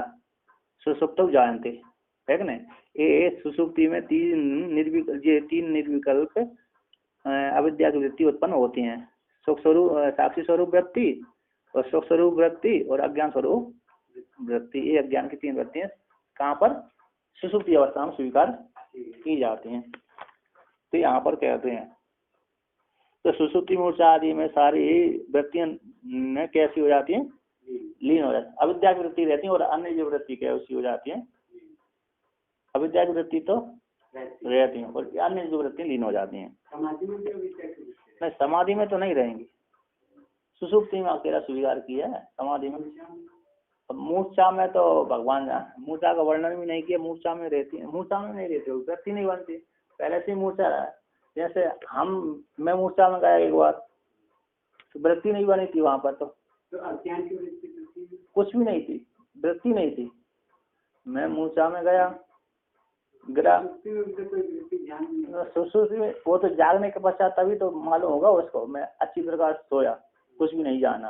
सुषुप्तौ जायन्ते, है कि नहीं? ये सुषुप्ति में 3 निर्विकल्प अविद्या की वृत्ति उत्पन्न होती हैं। सुख स्वरूप साक्षी स्वरूप वृत्ति और सुख स्वरूप वृत्ति और अज्ञान स्वरूप वृत्ति, ये अज्ञान की 3 वृत्तियां कहाँ पर? सुषुप्ति अवस्था में स्वीकार की जाती हैं। तो यहाँ पर कहते हैं तो सुषुप्ति मूर्छा आदि में सारी वृत्तियां कैसी हो जाती हैं? लीन हो जाती है। अविद्या की वृत्ति रहती है और अन्य जो वृत्ति कैसी हो जाती है? अविद्या की वृत्ति तो रहती है और अन्य जो वृत्ति लीन हो जाती हैं। नहीं, समाधि में तो नहीं रहेंगी, सुषुप्ति में अकेला स्वीकार किया है। समाधि में मूर्छा में तो भगवान मूर्छा का वर्णन भी नहीं किया। मूर्छा में रहती है, मूर्छा में नहीं रहती, वृत्ति नहीं बनती, पहले से ही मूर्छा रहा है। जैसे मैं मूर्छा में गया एक बार तो वृत्ति नहीं बनी थी वहां पर, तो अज्ञान की वृत्ति कुछ भी नहीं थी, वृत्ति नहीं थी। मैं मूर्छा में गया गिरा, सुसुप्ति में वो तो जागने के पश्चात तभी तो मालूम होगा उसको। मैं अच्छी प्रकार सोया, कुछ भी नहीं जाना।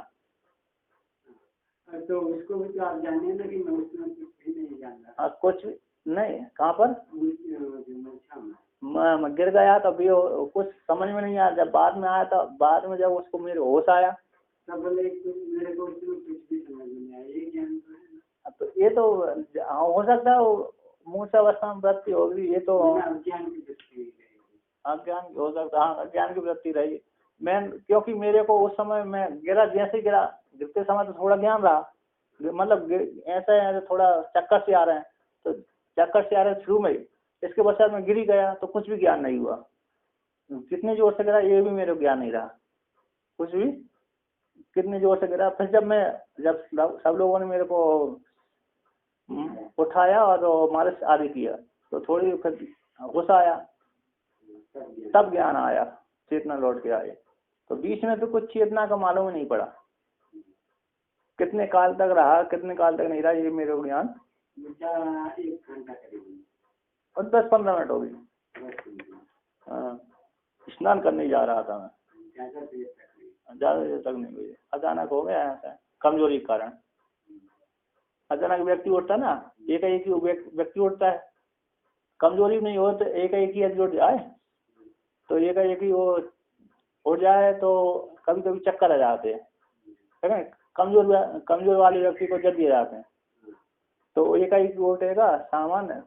तो उसको भी तो आप जाने ना कि मैं उसमें कुछ भी नहीं जानता। कुछ नहीं, कहाँ पर? मैं गिर गया तभी कुछ समझ में नहीं आया। जब बाद में आया था, बाद में जब उसको मेरे होश आया तब मेरे को कुछ भी समझ में आया। ये ज्ञान तो ये तो हो सकता है मूर्छा अवस्था में वृत्ति होगी, ये तो अज्ञान की वृत्ति, अज्ञान हो सकता है, अज्ञान की वृत्ति रही। मैं क्योंकि मेरे को उस समय मैं गिरा, जैसे गिरा गिरते समय तो थोड़ा ज्ञान रहा, मतलब ऐसा है थोड़ा चक्कर से आ रहे हैं, तो चक्कर से आ रहे हैं शुरू में, इसके पश्चात मैं गिरी गया तो कुछ भी ज्ञान नहीं हुआ। कितने जोर से गिरा ये भी मेरे को ज्ञान नहीं रहा, कुछ भी कितने जोर से गिरा। फिर जब सब लोगों ने मेरे को उठाया और मालिश आदि किया तो थोड़ी फिर गुस्सा आया, तब ज्ञान आया, चेतना लौट के आए। तो बीच में तो कुछ चेतना का मालूम ही नहीं पड़ा, कितने काल तक रहा कितने काल तक नहीं रहा ये मेरे को ज्ञान। 10-15 मिनट हो गई। हाँ, स्नान करने जा रहा था मैं, ज्यादा देर तक नहीं हुई, अचानक हो गया ऐसा कमजोरी के कारण। अचानक व्यक्ति उठता ना, एक ही व्यक्ति उठता है, कमजोरी नहीं हो तो एक ही जुट जाए तो एक ही वो उठ जाए तो कभी कभी चक्कर आ जाते हैं, है ना। कमजोर वाले व्यक्ति को जब दिए जाते हैं तो एक ही उठेगा सामान्य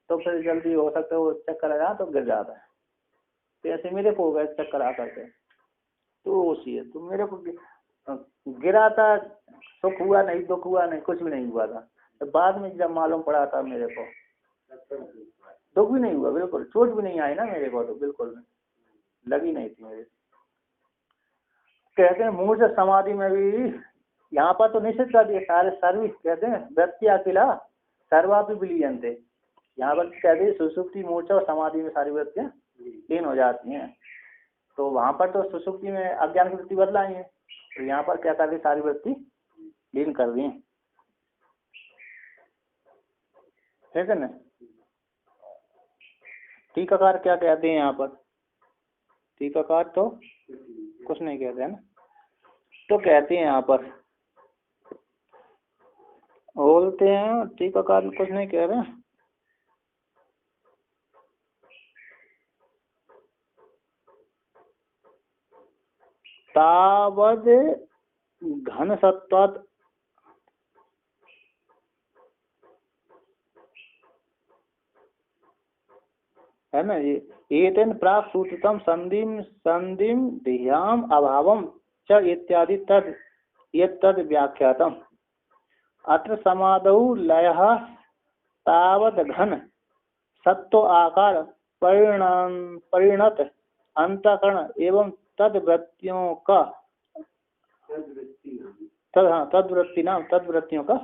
तो फिर जल्दी हो सकता है वो चक्कर आ जाए तो गिर जाता है। तो ऐसे मेरे को हो गया चक्कर आ करके, तो उसी है। तो मेरे को गिरा था, सुख हुआ नहीं दुख हुआ नहीं कुछ भी नहीं हुआ था। तो बाद में जब मालूम पड़ा था मेरे को, दुख भी नहीं हुआ, बिल्कुल चोट भी नहीं आई ना मेरे को, तो बिल्कुल लगी नहीं थी मेरे। कहते हैं मूर्छ समाधि में भी यहाँ पर तो निश्चित कर दिया सारे सर्विस, कहते हैं व्यक्ति अकेला सर्वापि विलीयन्ते। यहाँ पर कहते हैं सुषुप्ति मूर्छा और समाधि में सारी वृत्तियां लीन हो जाती हैं। तो वहां पर तो सुषुप्ति में अज्ञान की वृत्ति बदलाई है, तो यहाँ पर क्या कर दी सारी वृत्ति लीन कर दी, ठीक है ना। टीकाकार क्या कहते हैं यहाँ पर, टीकाकार तो कुछ नहीं कहते हैं ना, तो कहते हैं यहाँ पर बोलते हैं टीकाकार कुछ नहीं कह रहे, तावद घन सत्वात् है ना, ये तेन प्राक सूचितम संधिम धियाम अभावम च इत्यादि तद व्याख्यातम। अत्र समाधौ लयः तावद घन सत्व आकार परिणत अंतःकरण एवं तद्वृत्तियों का तद्वृत्तियों का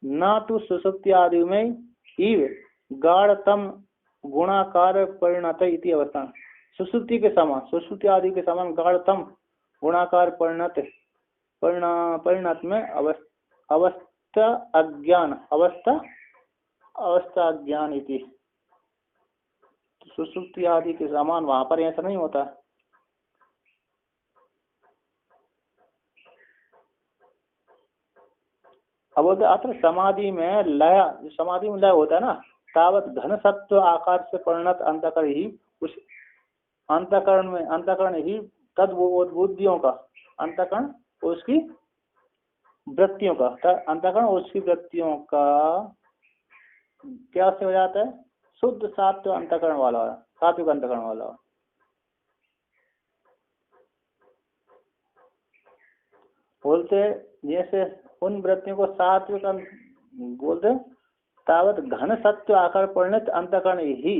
न तो सुसुप्ति आदि में इव गाढ़तम गुणाकार परिणत इति अवस्था। सुसुप्ति के समान, सुसुप्ति आदि के समान गाढ़तम गुणाकार परिणत में अवस्था अज्ञान इति। सुसुप्ति आदि के समान वहां पर ऐसा नहीं होता। अब बोलते अत्र समाधि में लय, समाधि में लय होता है ना, तावत घन सत्व आकार से परिणत अंतःकरण ही उस अंतःकरण ही तद्बुद्धियों का, अंतःकरण उसकी वृत्तियों का, अंतःकरण उसकी वृत्तियों का क्या से हो जाता है, शुद्ध सात्व अंतःकरण वाला, सात्विक अंतःकरण वाला। बोलते जैसे उन वृत्तियों को सात्विक बोलते तावत घन सत्व आकार परिणत अंतःकरण ही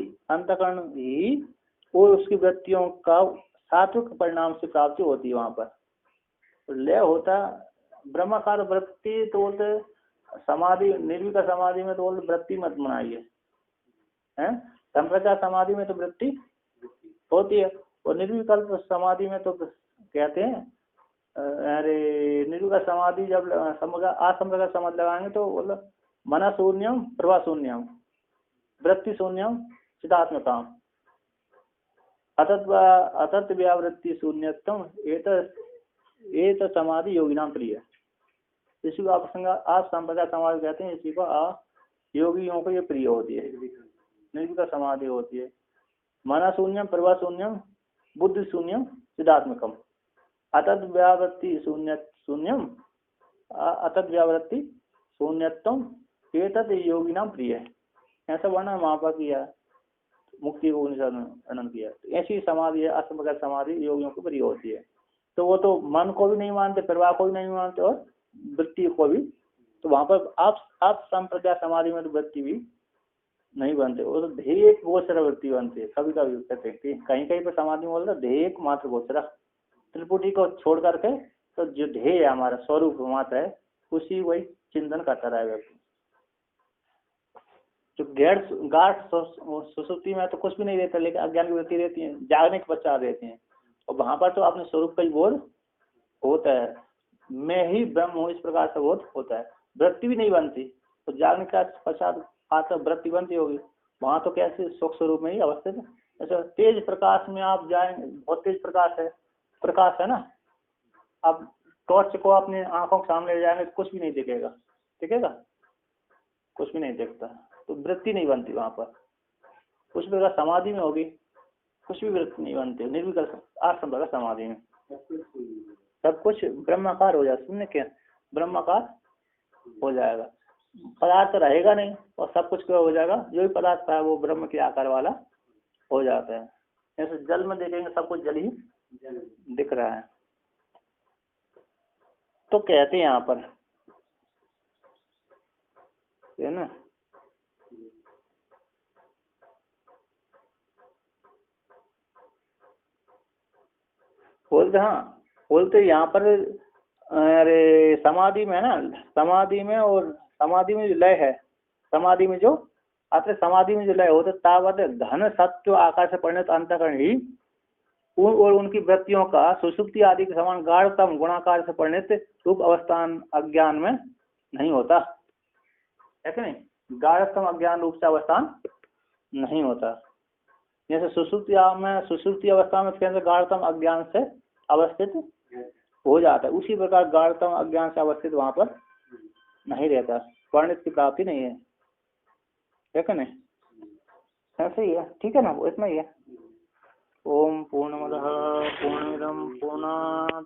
और उसकी वृत्तियों का सात्विक परिणाम से प्राप्ति होती है। वहां पर लय होता ब्रह्माकार वृत्ति, तो बोलते समाधि निर्विकल्प समाधि में तो बोलते वृत्ति मत बनाइए, हैं संप्रचार समाधि में तो वृत्ति होती है, और निर्विकल्प समाधि में तो कहते हैं अरे निर्विकल्प समाधि जब असंप्रचार समाधि लगाएंगे तो बोला मना शून्यम प्रभा शून्यम वृत्ति शून्यम चिदात्मकम अतत व्यावृत्ति शून्यतम एक समाधि योगिनाम प्रिय। इसी को आप संप्रदाय समाधि कहते हैं, इसी को योगियों को ये प्रिय होती है, निर्विकल्प समाधि होती है। मना शून्यम प्रभा शून्यम बुद्धि शून्यम चिदात्मकम अतत व्यावृत्ति शून्यम अतत व्यावृत्ति शून्यतम एतद योगिनाम प्रिय। ऐसा वर्णन वहां पर किया, मुक्ति को वर्णन किया। तो ऐसी समाधि है असंप्रदाय समाधि योगियों को प्रिय होती है। तो वो तो मन को भी नहीं मानते, प्रवाह को भी नहीं मानते और वृत्ति को भी। तो वहां पर आप संप्रदाय समाधि में तो वृत्ति भी नहीं बनते, वो तो ध्येय गोचर वृत्ति बनती है। कभी कभी कहते हैं कहीं कहीं पर समाधि में बोलता ध्येय मात्र गोचर, त्रिपुटी को छोड़ करके तो जो ध्येय है हमारा स्वरूप मात्र है उसी वही चिंतन करता रहे व्यक्ति। जो गाढ़ सुसुप्ति में तो कुछ भी नहीं रहता, लेकिन अज्ञान की वृत्ति रहती है, जागने के पश्चात रहती है, और वहां पर तो अपने स्वरूप का ही बोध होता है, मैं ही ब्रह्म हूँ, इस प्रकार से बोध होता है, वृत्ति भी नहीं बनती। तो जागने का पश्चात आता वृत्ति बनती होगी, वहां तो कैसे सुख स्वरूप में ही अवस्थित है। अच्छा, तेज प्रकाश में आप जाएंगे, बहुत तेज प्रकाश है ना, अब टॉर्च को अपने आंखों के सामने ले जाएंगे तो कुछ भी नहीं दिखेगा, दिखेगा कुछ भी नहीं दिखता, तो वृत्ति नहीं बनती वहां पर। कुछ भी अगर समाधि में होगी, कुछ भी वृत्ति नहीं बनती, निर्विकल्प आत्म समाधि में सब कुछ ब्रह्माकार हो जाता। सुनने क्या, ब्रह्माकार हो जाएगा, पदार्थ रहेगा नहीं, और सब कुछ क्या हो जाएगा, जो भी पदार्थ है वो ब्रह्म के आकार वाला हो जाता है। जैसे जल में देखेंगे सब कुछ जल ही दिख रहा है। तो कहते हैं यहाँ पर है ना, बोलते, हाँ बोलते यहाँ पर, अरे समाधि में है ना, समाधि में, और समाधि में जो लय है, समाधि में जो अत्र समाधि में जो लय होता है, तावत घन सत्व आकाश से परिणत अंतःकरण ही और उनकी वृत्तियों का सुषुप्ति आदि के समान गाढ़तम गुणाकार से परिणत रूप अवस्थान अज्ञान में नहीं होता, ऐसे नहीं, गाढ़तम अज्ञान रूप से अवस्थान नहीं होता। जैसे सुषुप्ति अवस्था में उसके अंदर गाढ़तम अज्ञान से अवस्थित हो जाता है, उसी प्रकार गाढ़तम अज्ञान से अवस्थित वहां पर नहीं रहता, परिणत की प्राप्ति नहीं है, ठीक है नहीं, ऐसे ही है, ठीक है ना, वो इतना ही है। ओम पूर्णमदः पूर्णमिदं पूर्णात्